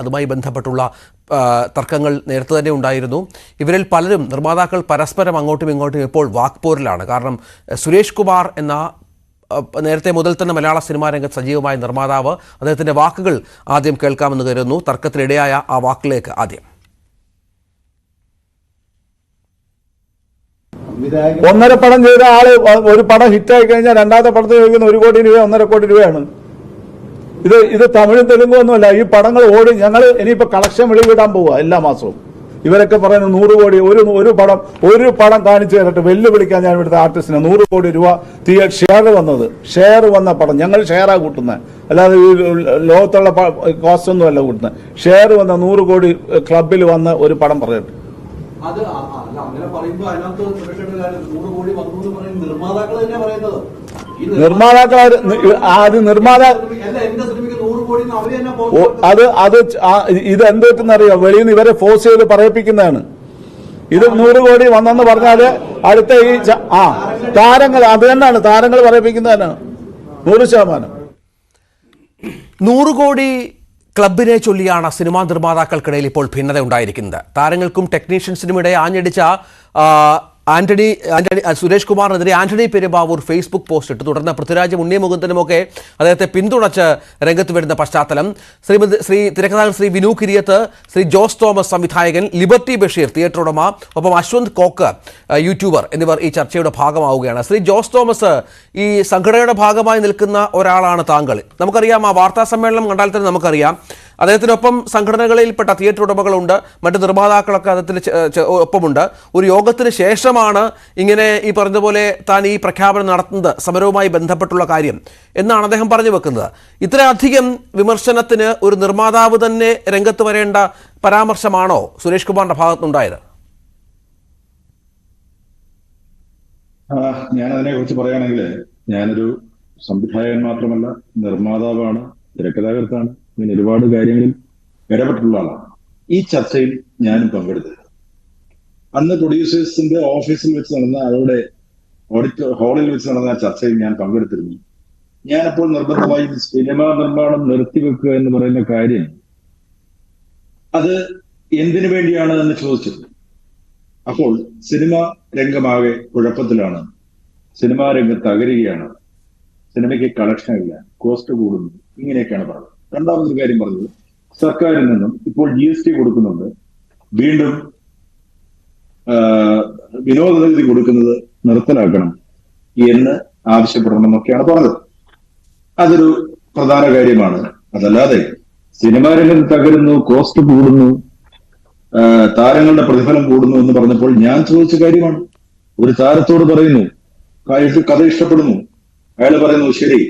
അതുമായി ബന്ധപ്പെട്ടുള്ള തർക്കങ്ങൾ നേരത്തെ തന്നെ ഉണ്ടായിരുന്നു. ഇവരിൽ പലരും നിർമ്മാതാക്കൾ പരസ്പരം അങ്ങോട്ടും ഇങ്ങോട്ടും ഇപ്പോൾ വാക്പോരിലാണ്. കാരണം സുരേഷ് കുമാർ എന്ന നേരത്തെ മുതൽ തന്നെ മലയാള സിനിമാ രംഗത്ത് സജീവമായ നിർമ്മാതാവ്, അദ്ദേഹത്തിൻ്റെ വാക്കുകൾ ആദ്യം കേൾക്കാമെന്ന് കരുതുന്നു. തർക്കത്തിനിടയായ ആ വാക്കിലേക്ക് ആദ്യം. ഒന്നര പടം ചെയ്ത ആള് ഒരു പടം ഹിറ്റായി കഴിഞ്ഞാൽ രണ്ടാമത്തെ പടത്തിൽ ചോദിക്കുന്ന 1 കോടി രൂപ 1.5 കോടി രൂപയാണ്. ഇത് തമിഴും തെലുങ്കും ഒന്നുമല്ല. ഈ പടങ്ങൾ ഓടി ഞങ്ങൾ ഇനിയിപ്പോ കളക്ഷൻ വെളിവിടാൻ പോവുക എല്ലാ മാസവും. ഇവരൊക്കെ പറയുന്നത് 100 കോടി ഒരു പടം കാണിച്ചു തരട്ടെ, വെല്ലുവിളിക്കാൻ ഞാൻ ഇവിടുത്തെ ആർട്ടിസ്റ്റിന് 100 കോടി രൂപ ഷെയർ വന്ന പടം ഞങ്ങൾ ഷെയറാ കൂട്ടുന്നത്, അല്ലാതെ ഈ ലോകത്തുള്ള കോസ്റ്റ് ഒന്നും അല്ല കൂട്ടുന്നത്. ഷെയർ വന്ന 100 കോടി ക്ലബിൽ വന്ന ഒരു പടം പറയട്ടെ. ഇതെന്തെന്നറിയോ, വെളിയിൽ നിന്ന് ഇവരെ ഫോഴ്സ് ചെയ്ത് പറയിപ്പിക്കുന്നതാണ്. ഇത് 100 കോടി വന്നെന്ന് പറഞ്ഞാല് അടുത്ത ഈ താരങ്ങൾ അത് തന്നെയാണ്, താരങ്ങൾ പറയിപ്പിക്കുന്നതാണ് 100%. 100 കോടി ക്ലബിനെ ചൊല്ലിയാണ് സിനിമാ നിർമ്മാതാക്കൾക്കിടയിൽ ഇപ്പോൾ ഭിന്നത ഉണ്ടായിരിക്കുന്നത്. താരങ്ങൾക്കും ടെക്നീഷ്യൻസിനും ഇടയിൽ ആഞ്ഞടിച്ച സുരേഷ് കുമാറിനെതിരെ ആന്റണി പെരുമ്പാവൂർ ഫേസ്ബുക്ക് പോസ്റ്റ് ഇട്ടു. തുടർന്ന് പൃഥ്വിരാജും ഉണ്ണിമുകുന്ദനുമൊക്കെ അദ്ദേഹത്തെ പിന്തുണച്ച് രംഗത്ത് വരുന്ന പശ്ചാത്തലം. തിരക്കഥാകൃൻ ശ്രീ വിനു കിരിയത്ത്, ശ്രീ ജോസ് തോമസ് സംവിധായകൻ, ലിബർട്ടി ബഷീർ തിയേറ്റർ ഉടമ, ഒപ്പം അശ്വന്ത് കോക്ക് യൂട്യൂബർ എന്നിവർ ഈ ചർച്ചയുടെ ഭാഗമാവുകയാണ്. ശ്രീ ജോസ് തോമസ്, ഈ സംഘടനയുടെ ഭാഗമായി നിൽക്കുന്ന ഒരാളാണ് താങ്കൾ. നമുക്കറിയാം, ആ വാർത്താ സമ്മേളനം കണ്ടാൽ തന്നെ നമുക്കറിയാം അദ്ദേഹത്തിനൊപ്പം സംഘടനകളിൽപ്പെട്ട തിയേറ്റർ ഉടമകളുണ്ട്, മറ്റ് നിർമ്മാതാക്കളൊക്കെ അദ്ദേഹത്തിന് ഒപ്പമുണ്ട്. ഒരു യോഗത്തിന് ശേഷമാണ് ഇങ്ങനെ ഈ പറഞ്ഞതുപോലെ താൻ ഈ പ്രഖ്യാപനം നടത്തുന്നത്, സമരവുമായി ബന്ധപ്പെട്ടുള്ള കാര്യം എന്നാണ് അദ്ദേഹം പറഞ്ഞു വെക്കുന്നത്. ഇത്രയധികം വിമർശനത്തിന് ഒരു നിർമ്മാതാവ് തന്നെ രംഗത്ത് വരേണ്ട പരാമർശമാണോ സുരേഷ് കുമാറിന്റെ ഭാഗത്തുനിന്നുണ്ടായത്? ഞാൻ അതിനെ കുറിച്ച് പറയുകയാണെങ്കിൽ, ഞാനൊരു സംവിധായകൻ മാത്രമല്ല, നിർമ്മാതാവാണ്, തിരക്കഥാകൃത്താണ്, ഇങ്ങനെ ഒരുപാട് കാര്യങ്ങളിൽ ഇടപെട്ടുള്ള ആളാണ്. ഈ ചർച്ചയിൽ ഞാനും പങ്കെടുത്തത് അന്ന് പ്രൊഡ്യൂസേഴ്സിന്റെ ഓഫീസിൽ വെച്ച് നടന്ന, അവരുടെ ഓഡിറ്റർ ഹാളിൽ വെച്ച് നടന്ന ചർച്ചയിൽ ഞാൻ പങ്കെടുത്തിരുന്നു. ഞാനപ്പോൾ നിർബന്ധമായും സിനിമാ നിർമ്മാണം നിർത്തിവെക്കുക എന്ന് പറയുന്ന കാര്യം അത് എന്തിനു വേണ്ടിയാണ് എന്ന് ചോദിച്ചിരുന്നു. അപ്പോൾ സിനിമാ രംഗമാകെ കുഴപ്പത്തിലാണ്, സിനിമാ രംഗം തകരുകയാണ്, സിനിമയ്ക്ക് കളക്ഷനില്ല, കോസ്റ്റ് കൂടുന്നു, ഇങ്ങനെയൊക്കെയാണ് പറഞ്ഞത്. രണ്ടാമതൊരു കാര്യം പറഞ്ഞത്, സർക്കാരിൽ നിന്നും ഇപ്പോൾ GST കൊടുക്കുന്നുണ്ട്, വീണ്ടും വിനോദ നികുതി കൊടുക്കുന്നത് നിർത്തലാക്കണം എന്ന് ആവശ്യപ്പെടണമെന്നൊക്കെയാണ് പറഞ്ഞത്. അതൊരു പ്രധാന കാര്യമാണ്. അതല്ലാതെ സിനിമാ രംഗത്ത് തകരുന്നു, കോസ്റ്റ് കൂടുന്നു, താരങ്ങളുടെ പ്രതിഫലം കൂടുന്നു എന്ന് പറഞ്ഞപ്പോൾ ഞാൻ ചോദിച്ച കാര്യമാണ്. ഒരു താരത്തോട് പറയുന്നു, കഥ ഇഷ്ടപ്പെടുന്നു, അയാൾ പറയുന്നു ശരി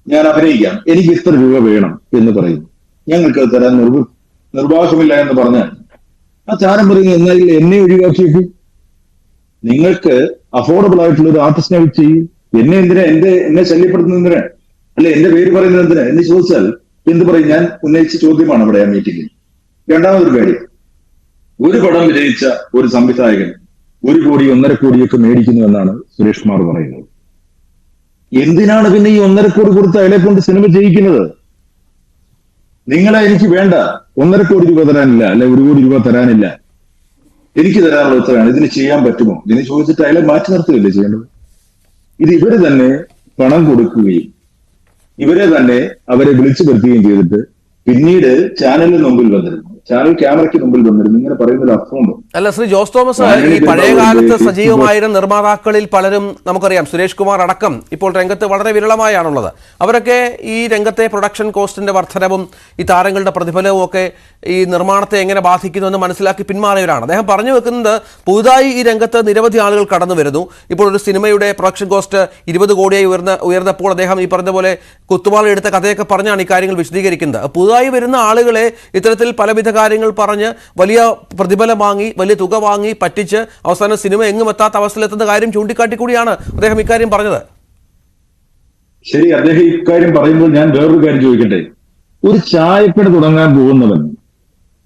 ഞാൻ അഭിനയിക്കാം, എനിക്ക് ഇത്ര രൂപ വേണം എന്ന് പറയുന്നു, ഞങ്ങൾക്ക് തരാൻ നിർവാഹമില്ല എന്ന് പറഞ്ഞാൽ ആ താരം പറയുന്നു എന്നാൽ എന്നെ ഒഴിവാക്കിയിട്ട് നിങ്ങൾക്ക് അഫോർഡബിൾ ആയിട്ടുള്ള ഒരു ആർട്ടിസ്റ്റിനെ വെച്ച് ചെയ്യും, എന്നെ ശല്യപ്പെടുത്തുന്ന എന്തിനാ, അല്ലെ എന്റെ പേര് പറയുന്നത് എന്തിനാ എന്ന് ചോദിച്ചാൽ എന്ത് പറയും? ഞാൻ ഉന്നയിച്ച ചോദ്യമാണ് അവിടെ ആ മീറ്റിംഗിൽ. രണ്ടാമതൊരു കാര്യം, ഒരു പടം വിജയിച്ച ഒരു സംവിധായകൻ 1 കോടി 1.5 കോടിയൊക്കെ മേടിക്കുന്നു എന്നാണ് സുരേഷ് കുമാർ പറയുന്നത്. എന്തിനാണ് പിന്നെ ഈ 1.5 കോടി കൊടുത്ത് അയാളെ കൊണ്ട് സിനിമ ചെയ്യിക്കുന്നത്? നിങ്ങളെ എനിക്ക് വേണ്ട, 1.5 കോടി രൂപ തരാനില്ല, അല്ലെ 1 കോടി രൂപ തരാനില്ല, എനിക്ക് തരാനുള്ള ഉത്തരവാണ്, ഇതിന് ചെയ്യാൻ പറ്റുമോ ഇതിന് ചോദിച്ചിട്ട് അയാളെ മാറ്റി നിർത്തുകയല്ലേ ചെയ്യേണ്ടത്? ഇത് ഇവര് തന്നെ പണം കൊടുക്കുകയും ഇവരെ തന്നെ അവരെ വിളിച്ചു വരുത്തുകയും ചെയ്തിട്ട് പിന്നീട് ചാനലിന് മുമ്പിൽ വന്നിരുന്നു, ചാനൽ ക്യാമറയ്ക്ക് മുമ്പിൽ വന്നിരുന്നു, ഇങ്ങനെ പറയുന്നൊരു അർത്ഥമുണ്ടോ? അല്ല ശ്രീ ജോസ് തോമസ്, ഈ പഴയ കാലത്ത് സജീവമായിരുന്ന നിർമ്മാതാക്കളിൽ പലരും നമുക്കറിയാം, സുരേഷ് കുമാർ അടക്കം ഇപ്പോൾ രംഗത്ത് വളരെ വിരളമായാണുള്ളത്. അവരൊക്കെ ഈ രംഗത്തെ പ്രൊഡക്ഷൻ കോസ്റ്റിന്റെ വർധനവും ഈ താരങ്ങളുടെ പ്രതിഫലവും ഒക്കെ ഈ നിർമ്മാണത്തെ എങ്ങനെ ബാധിക്കുന്നുവെന്ന് മനസ്സിലാക്കി പിന്മാറിയവരാണ്. അദ്ദേഹം പറഞ്ഞു വെക്കുന്നത്, പുതുതായി ഈ രംഗത്ത് നിരവധി ആളുകൾ കടന്നു വരുന്നു. ഇപ്പോൾ ഒരു സിനിമയുടെ പ്രൊഡക്ഷൻ കോസ്റ്റ് 20 കോടിയായി ഉയർന്നപ്പോൾ അദ്ദേഹം ഈ പറഞ്ഞ പോലെ കുത്തുവാള എടുത്ത കഥയൊക്കെ പറഞ്ഞാണ് ഈ കാര്യങ്ങൾ വിശദീകരിക്കുന്നത്. പുതുതായി വരുന്ന ആളുകളെ ഇത്തരത്തിൽ പലവിധ കാര്യങ്ങൾ പറഞ്ഞ് വലിയ പ്രതിഫലം വാങ്ങി, വലിയ തുക വാങ്ങി പറ്റിച്ച് അവസാനം സിനിമ എങ്ങും എത്താത്ത അവസ്ഥയിലെത്തുന്ന കാര്യം ചൂണ്ടിക്കാട്ടി കൂടിയാണ് അദ്ദേഹം ഇക്കാര്യം പറഞ്ഞത്. ശരി, അദ്ദേഹം ഇക്കാര്യം പറയുമ്പോൾ ഞാൻ വേറൊരു കാര്യം ചോദിക്കട്ടെ. ഒരു ചായക്കട തുടങ്ങാൻ പോകുന്നവൻ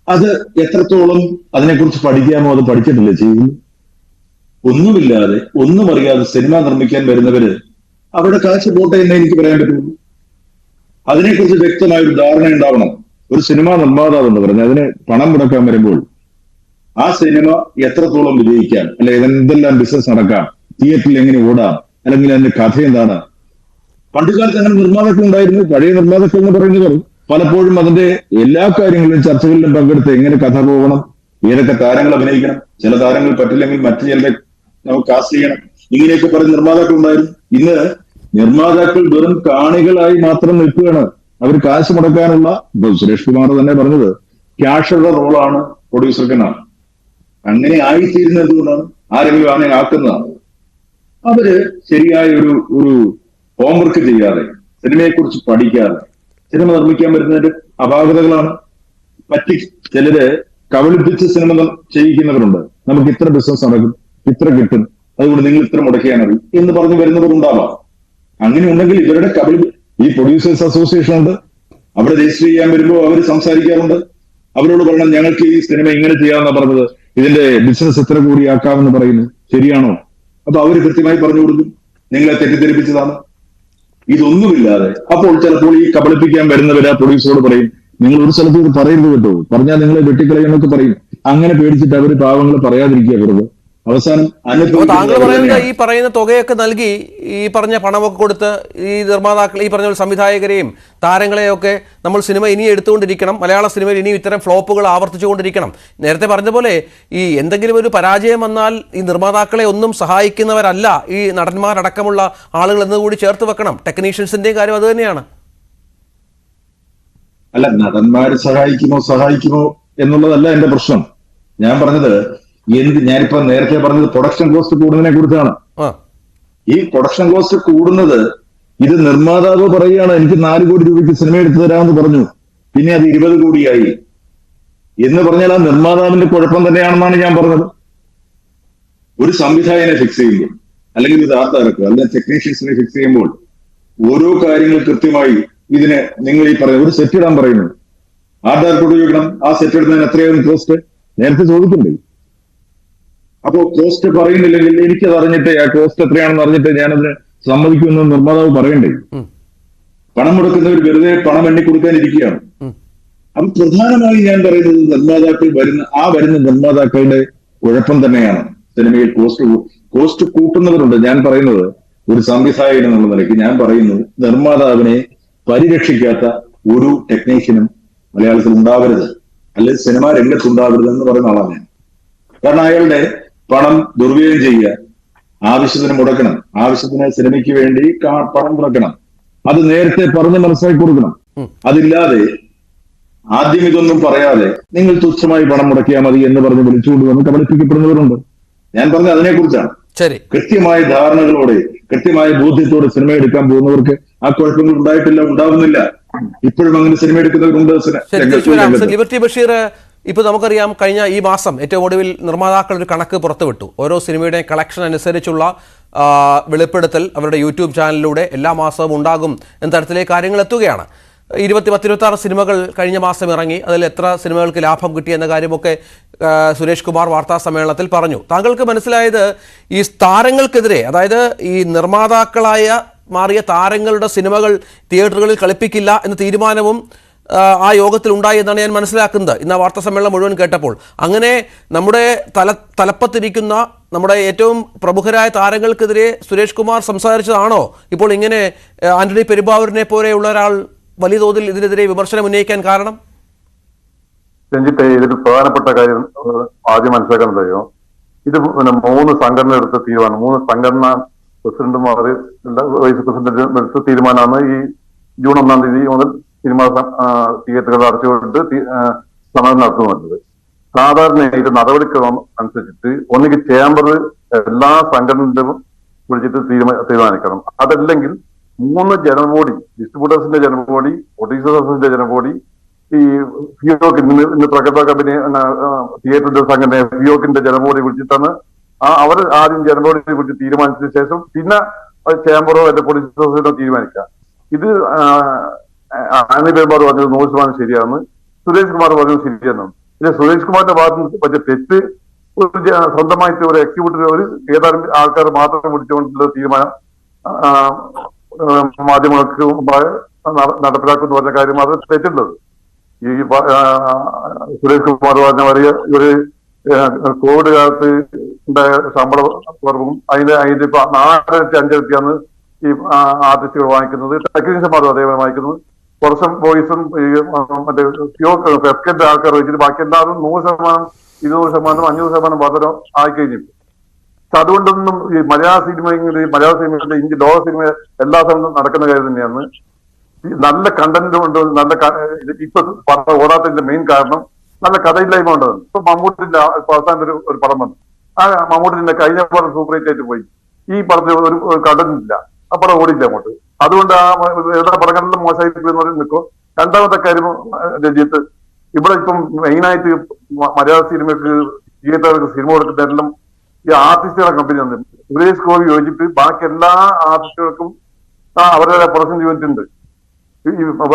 അത് എത്രത്തോളം അതിനെക്കുറിച്ച് പഠിക്കാമോ അത് പഠിച്ചിട്ടില്ലേ ചെയ്യുന്നു? ഒന്നുമില്ലാതെ ഒന്നും അറിയാതെ സിനിമ നിർമ്മിക്കാൻ വരുന്നവര് അവരുടെ കാശ് പോട്ടെ എന്നേ എനിക്ക് പറയാൻ പറ്റുള്ളൂ. അതിനെക്കുറിച്ച് വ്യക്തമായ ഒരു ധാരണ ഉണ്ടാവണം ഒരു സിനിമാ നിർമ്മാതാവ് എന്ന് പറയുന്നത് അതിന് പണം മുടക്കാൻ വരുമ്പോൾ ആ സിനിമ എത്രത്തോളം വിജയിക്കാം, അല്ലെ എന്തെല്ലാം ബിസിനസ് നടക്കാം, തിയേറ്ററിൽ എങ്ങനെ ഓടാം, അല്ലെങ്കിൽ അതിന്റെ കഥ എന്താണ്. പണ്ടുകാലത്ത് അങ്ങനെ നിർമ്മാതാക്കൾ ഉണ്ടായിരുന്നു. പഴയ നിർമ്മാതാക്കൾ എന്ന് പറയുന്നവർ പലപ്പോഴും അതിന്റെ എല്ലാ കാര്യങ്ങളിലും ചർച്ചകളിലും പങ്കെടുത്ത് എങ്ങനെ കഥ പോകണം, ഏതൊക്കെ താരങ്ങൾ അഭിനയിക്കണം, ചില താരങ്ങൾ പറ്റില്ലെങ്കിൽ മറ്റു ചിലരെ നമുക്ക് കാസ്റ്റ് ചെയ്യണം, ഇങ്ങനെയൊക്കെ പറയുന്ന നിർമ്മാതാക്കൾ ഉണ്ടായിരുന്നു. ഇന്ന് നിർമ്മാതാക്കൾ വെറും കാണികളായി മാത്രം നിൽക്കുകയാണ്. അവർ കാശ് മുടക്കാനുള്ള, സുരേഷ് കുമാർ തന്നെ പറഞ്ഞത്, ക്യാഷുള്ള റോളാണ് പ്രൊഡ്യൂസർക്കെന്നാണ്. അങ്ങനെ ആയിത്തീരുന്നത് എന്തുകൊണ്ടാണ്? ആരെങ്കിലും അങ്ങനെ ആക്കുന്നതാണ്. അവര് ശരിയായ ഒരു ഹോംവർക്ക് ചെയ്യാതെ, സിനിമയെക്കുറിച്ച് പഠിക്കാതെ സിനിമ നിർമ്മിക്കാൻ വരുന്നതിന്റെ അപാകതകളാണ്. ചിലര് കബളിപ്പിച്ച് സിനിമ ചെയ്യിക്കുന്നവരുണ്ട്. നമുക്ക് ഇത്ര ബിസിനസ് നടക്കും, ഇത്ര കിട്ടും, അതുകൊണ്ട് നിങ്ങൾ ഇത്ര മുടക്കിയാൽ മതി എന്ന് പറഞ്ഞു വരുന്നവരുണ്ടാവാം. അങ്ങനെ ഉണ്ടെങ്കിൽ ഇവരുടെ ഈ പ്രൊഡ്യൂസേഴ്സ് അസോസിയേഷൻ ഉണ്ട്, അവിടെ രജിസ്റ്റർ ചെയ്യാൻ വരുമ്പോൾ അവർ സംസാരിക്കാറുണ്ട്. അവരോട് പറയണം ഞങ്ങൾക്ക് ഈ സിനിമ ഇങ്ങനെ ചെയ്യാമെന്നാണ് പറഞ്ഞത്, ഇതിന്റെ ബിസിനസ് എത്ര കൂടിയാക്കാമെന്ന് പറയുന്നു, ശരിയാണോ? അപ്പൊ അവര് കൃത്യമായി പറഞ്ഞു കൊടുക്കും നിങ്ങളെ തെറ്റിദ്ധരിപ്പിച്ചതാണ്. ഇതൊന്നുമില്ലാതെ അപ്പോൾ ചിലപ്പോൾ ഈ കബളിപ്പിക്കാൻ വരുന്നവര് ആ പ്രൊഡ്യൂസറോട് പറയും നിങ്ങൾ ഒരു സ്ഥലത്ത് ഇത് പറയരുത് കേട്ടോ, പറഞ്ഞാൽ നിങ്ങളെ വെട്ടിക്കളയുന്നൊക്കെ പറയും. അങ്ങനെ പേടിച്ചിട്ട് അവര് പാവങ്ങൾ പറയാതിരിക്കുക വെറുതെ. അവസാനം താങ്കൾ പറയുന്നത് ഈ പറയുന്ന തുകയൊക്കെ നൽകി ഈ പറഞ്ഞ പണമൊക്കെ കൊടുത്ത് ഈ നിർമ്മാതാക്കൾ, ഈ പറഞ്ഞ സംവിധായകരെയും താരങ്ങളെയൊക്കെ നമ്മൾ സിനിമ ഇനി എടുത്തുകൊണ്ടിരിക്കണം, മലയാള സിനിമയിൽ ഇനിയും ഇത്തരം ഫ്ലോപ്പുകൾ ആവർത്തിച്ചുകൊണ്ടിരിക്കണം. നേരത്തെ പറഞ്ഞ പോലെ ഈ എന്തെങ്കിലും ഒരു പരാജയം വന്നാൽ ഈ നിർമ്മാതാക്കളെ ഒന്നും സഹായിക്കുന്നവരല്ല ഈ നടന്മാരടക്കമുള്ള ആളുകൾ എന്നുകൂടി ചേർത്ത് വെക്കണം. ടെക്നീഷ്യൻസിന്റെയും കാര്യം അത് തന്നെയാണ്. അല്ല, നടന്മാര് സഹായിക്കുമോ എന്നുള്ളതല്ല എന്റെ പ്രശ്നം. ഞാൻ പറഞ്ഞത് ഞാനിപ്പോ നേരത്തെ പറഞ്ഞത് പ്രൊഡക്ഷൻ കോസ്റ്റ് കൂടുന്നതിനെ കുറിച്ചാണ്. ഈ പ്രൊഡക്ഷൻ കോസ്റ്റ് കൂടുന്നത് ഇത് നിർമ്മാതാവ് പറയുകയാണ് എനിക്ക് 4 കോടി രൂപയ്ക്ക് സിനിമ എടുത്തു തരാമെന്ന് പറഞ്ഞു, പിന്നെ അത് 20 കോടിയായി എന്ന് പറഞ്ഞാൽ ആ നിർമ്മാതാവിന്റെ കുഴപ്പം തന്നെയാണെന്നാണ് ഞാൻ പറഞ്ഞത്. ഒരു സംവിധായകനെ ഫിക്സ് ചെയ്യുമ്പോൾ, അല്ലെങ്കിൽ ഒരു ആർട്ട് ഡയറക്ടർ അല്ലെങ്കിൽ ടെക്നീഷ്യൻസിനെ ഫിക്സ് ചെയ്യുമ്പോൾ ഓരോ കാര്യങ്ങൾ കൃത്യമായി ഇതിന് നിങ്ങൾ ഈ പറയുന്ന ഒരു സെറ്റ് ഇടാൻ പറയുന്നു, ആർട്ട് ഡയറക്ടറോട് ചോദിക്കണം ആ സെറ്റ് ഇടുന്നതിന് എത്രയായിരുന്നു കോസ്റ്റ്, നേരത്തെ ചോദിക്കണ്ടേ? അപ്പോ കോസ്റ്റ് പറയുന്നില്ലെങ്കിൽ എനിക്കത് അറിഞ്ഞിട്ട് ആ കോസ്റ്റ് എത്രയാണെന്ന് അറിഞ്ഞിട്ട് ഞാനതിന് സമ്മതിക്കുമെന്ന് നിർമ്മാതാവ് പറയണ്ടേ? പണം മുടക്കുന്നവർ വെറുതെ പണം എണ്ണി കൊടുക്കാനിരിക്കുകയാണ്. അപ്പൊ പ്രധാനമായി ഞാൻ പറയുന്നത് നിർമ്മാതാക്കൾ വരുന്ന നിർമ്മാതാക്കളുടെ കുഴപ്പം തന്നെയാണ്. സിനിമയിൽ കോസ്റ്റ് കൂട്ടുന്നവരുണ്ട്. ഞാൻ പറയുന്നത് ഒരു സംവിധായകൻ എന്നുള്ള നിലയ്ക്ക് ഞാൻ പറയുന്നു, നിർമ്മാതാവിനെ പരിരക്ഷിക്കാത്ത ഒരു ടെക്നീഷ്യനും മലയാളത്തിൽ ഉണ്ടാവരുത്, അല്ലെങ്കിൽ സിനിമാ രംഗത്തുണ്ടാവരുത് എന്ന് പറയുന്ന ആളാണ് ഞാൻ. കാരണം അയാളുടെ പണം ദുർവ്യയം ചെയ്യുക, ആവശ്യത്തിന് മുടക്കണം, ആവശ്യത്തിന് സിനിമയ്ക്ക് വേണ്ടി പണം മുടക്കണം, അത് നേരത്തെ പറഞ്ഞ് മനസ്സിലാക്കി കൊടുക്കണം. അതില്ലാതെ ആദ്യം ഇതൊന്നും പറയാതെ നിങ്ങൾ തുച്ഛമായി പണം മുടക്കിയാൽ മതി എന്ന് പറഞ്ഞ് വിളിച്ചുകൊണ്ട് വന്ന് കബളിപ്പിക്കപ്പെടുന്നവരുണ്ട്. ഞാൻ പറഞ്ഞ അതിനെക്കുറിച്ചാണ്. കൃത്യമായ ധാരണകളോടെ, കൃത്യമായ ബോധ്യത്തോടെ സിനിമ എടുക്കാൻ പോകുന്നവർക്ക് ആ കുഴപ്പങ്ങൾ ഉണ്ടാവുന്നില്ല. ഇപ്പോഴും അങ്ങനെ സിനിമ എടുക്കുന്നവരുണ്ട്. ലിബർട്ടി ബഷീർ, ഇപ്പൊ നമുക്കറിയാം കഴിഞ്ഞ ഈ മാസം ഏറ്റവും ഒടുവിൽ നിർമ്മാതാക്കൾ ഒരു കണക്ക് പുറത്തുവിട്ടു. ഓരോ സിനിമയുടെയും കളക്ഷൻ അനുസരിച്ചുള്ള വെളിപ്പെടുത്തൽ അവരുടെ യൂട്യൂബ് ചാനലിലൂടെ എല്ലാ മാസവും ഉണ്ടാകും എന്ന തരത്തിലേക്ക് കാര്യങ്ങൾ എത്തുകയാണ്. 26 സിനിമകൾ കഴിഞ്ഞ മാസം ഇറങ്ങി. അതിൽ എത്ര സിനിമകൾക്ക് ലാഭം കിട്ടി എന്ന കാര്യമൊക്കെ സുരേഷ് കുമാർ വാർത്താ സമ്മേളനത്തിൽ പറഞ്ഞു. താങ്കൾക്ക് മനസ്സിലായത് ഈ താരങ്ങൾക്കെതിരെ, അതായത് ഈ നിർമ്മാതാക്കളായ മാറിയ താരങ്ങളുടെ സിനിമകൾ തിയേറ്ററുകളിൽ കളിപ്പിക്കില്ല എന്ന തീരുമാനവും ആ യോഗത്തിൽ ഉണ്ടായി എന്നാണ് ഞാൻ മനസ്സിലാക്കുന്നത് ഇന്ന് വാർത്താ സമ്മേളനം മുഴുവൻ കേട്ടപ്പോൾ. അങ്ങനെ നമ്മുടെ തലപ്പത്തിരിക്കുന്ന നമ്മുടെ ഏറ്റവും പ്രമുഖരായ താരങ്ങൾക്കെതിരെ സുരേഷ് കുമാർ സംസാരിച്ചതാണോ ഇപ്പോൾ ഇങ്ങനെ ആന്റണി പെരുമ്പാവൂരിനെ പോലെയുള്ള ഒരാൾ വലിയ തോതിൽ ഇതിനെതിരെ വിമർശനം ഉന്നയിക്കാൻ കാരണം? രഞ്ജിത്തെ, ഇതിൽ പ്രധാനപ്പെട്ട കാര്യം ആദ്യം മനസ്സിലാക്കാൻ കഴിയുമോ? ഇത് 3 സംഘടന എടുത്ത തീരുമാനം, 3 സംഘടന പ്രസിഡന്റുമാർ, വൈസ് പ്രസിഡന്റ് എടുത്ത തീരുമാനമാണ് ഈ ജൂൺ 1-ാം തീയതി മുതൽ സിനിമ തിയേറ്ററുകൾ അടച്ചുകൊണ്ട് സമരം നടത്തുന്നുണ്ട്. സാധാരണ ഇത് നടപടിക്രമം അനുസരിച്ചിട്ട് ഒന്നുകിൽ ചേംബർ എല്ലാ സംഘടനകളും വിളിച്ചിട്ട് തീരുമാനിക്കണം. അതല്ലെങ്കിൽ 3 ജനറൽ ബോഡി, ഡിസ്ട്രിബ്യൂട്ടേഴ്സിന്റെ ജനറൽ ബോഡി, പ്രൊഡ്യൂസേഴ്സിന്റെ ജനറൽ ബോഡി, ഈ ഫിയോക്ക് ഇന്ന് പ്രകട കമ്പനി തിയേറ്ററിന്റെ സംഘടന ഫിയോക്കിന്റെ ജനറൽ ബോഡി വിളിച്ചിട്ടാണ് അവർ ആദ്യം ജനറൽ ബോഡി വിളിച്ച് തീരുമാനിച്ചതിന് ശേഷം പിന്നെ ചേംബറോ അല്ലെങ്കിൽ പ്രൊഡ്യൂസേഴ്സിനോ തീരുമാനിക്കാം. ഇത് ആന്റണി പെരുമ്പാവൂർ പറഞ്ഞത് 100% ശരിയാണ്, സുരേഷ് കുമാർ പറഞ്ഞത് ശരിയാണ്. പിന്നെ സുരേഷ് കുമാറിന്റെ ഭാഗത്ത് പറ്റിയ തെറ്റ് സ്വന്തമായിട്ട് ഒരു എക്സിക്യൂട്ടീവ് ഒരു ഏതാനും ആൾക്കാർ മാത്രം വിളിച്ചുകൊണ്ടുള്ള തീരുമാനം മാധ്യമങ്ങൾക്ക് നടപ്പിലാക്കുന്ന പറഞ്ഞ കാര്യം മാത്രം തെറ്റുള്ളത്. ഈ സുരേഷ് കുമാർ പറഞ്ഞ വലിയ ഒരു കോവിഡ് കാലത്ത് ഉണ്ടായ ശമ്പള കുറവും അതിന്റെ ഇപ്പൊ 4-5 രൂപയാണ് ഈ ആർട്ടിസ്റ്റുകൾ വാങ്ങിക്കുന്നത്. ടെക്നീഷ്യന്മാരും അതേപോലെ വാങ്ങിക്കുന്നത്. കുറച്ചും വോയിസും ഈ മറ്റേ ഫെസ്കന്റെ ആൾക്കാർ വെച്ചിട്ട് ബാക്കി എല്ലാവരും 100%, 200%, 500% വർധനം ആയിക്കഴിഞ്ഞു. പക്ഷെ അതുകൊണ്ടൊന്നും ഈ മലയാള സിനിമയുടെ ഇന്ത്യ ലോക സിനിമ എല്ലാ സ്ഥലത്തും നടക്കുന്ന കാര്യം തന്നെയാണ്. നല്ല കണ്ടന്റ് കൊണ്ട് നല്ല ഇപ്പൊ ഓടാത്തതിന്റെ മെയിൻ കാരണം നല്ല കഥയില്ലായ്മ ഉണ്ടത്. ഇപ്പൊ മമ്മൂട്ടിന്റെ അവസാനത്തെ ഒരു പടം വന്നു. ആ മമ്മൂട്ടിന്റെ കഴിഞ്ഞ പടം സൂപ്പർ ഹിറ്റ് ആയിട്ട് പോയി. ഈ പടത്തിൽ ഒരു കണ്ടന്റ് ഇല്ല, ആ പടം ഓടില്ല അങ്ങോട്ട്. അതുകൊണ്ട് ആ എല്ലാ പടങ്ങളിലും മോശമായി നിൽക്കും. രണ്ടാമത്തെ കാര്യം രഞ്ജിത്ത്, ഇവിടെ ഇപ്പം മെയിനായിട്ട് മലയാള സിനിമക്ക് തിയേറ്ററുകൾക്ക് സിനിമ കൊടുക്കുന്നതെല്ലാം ഈ ആർട്ടിസ്റ്റുകളുടെ കമ്പനി വന്നു. സുരേഷ് ഗോപി യോജിച്ച് ബാക്കി എല്ലാ ആർട്ടിസ്റ്റുകൾക്കും അവരുടെ പ്രൊഡക്ഷൻ യൂണിറ്റ് ഉണ്ട്.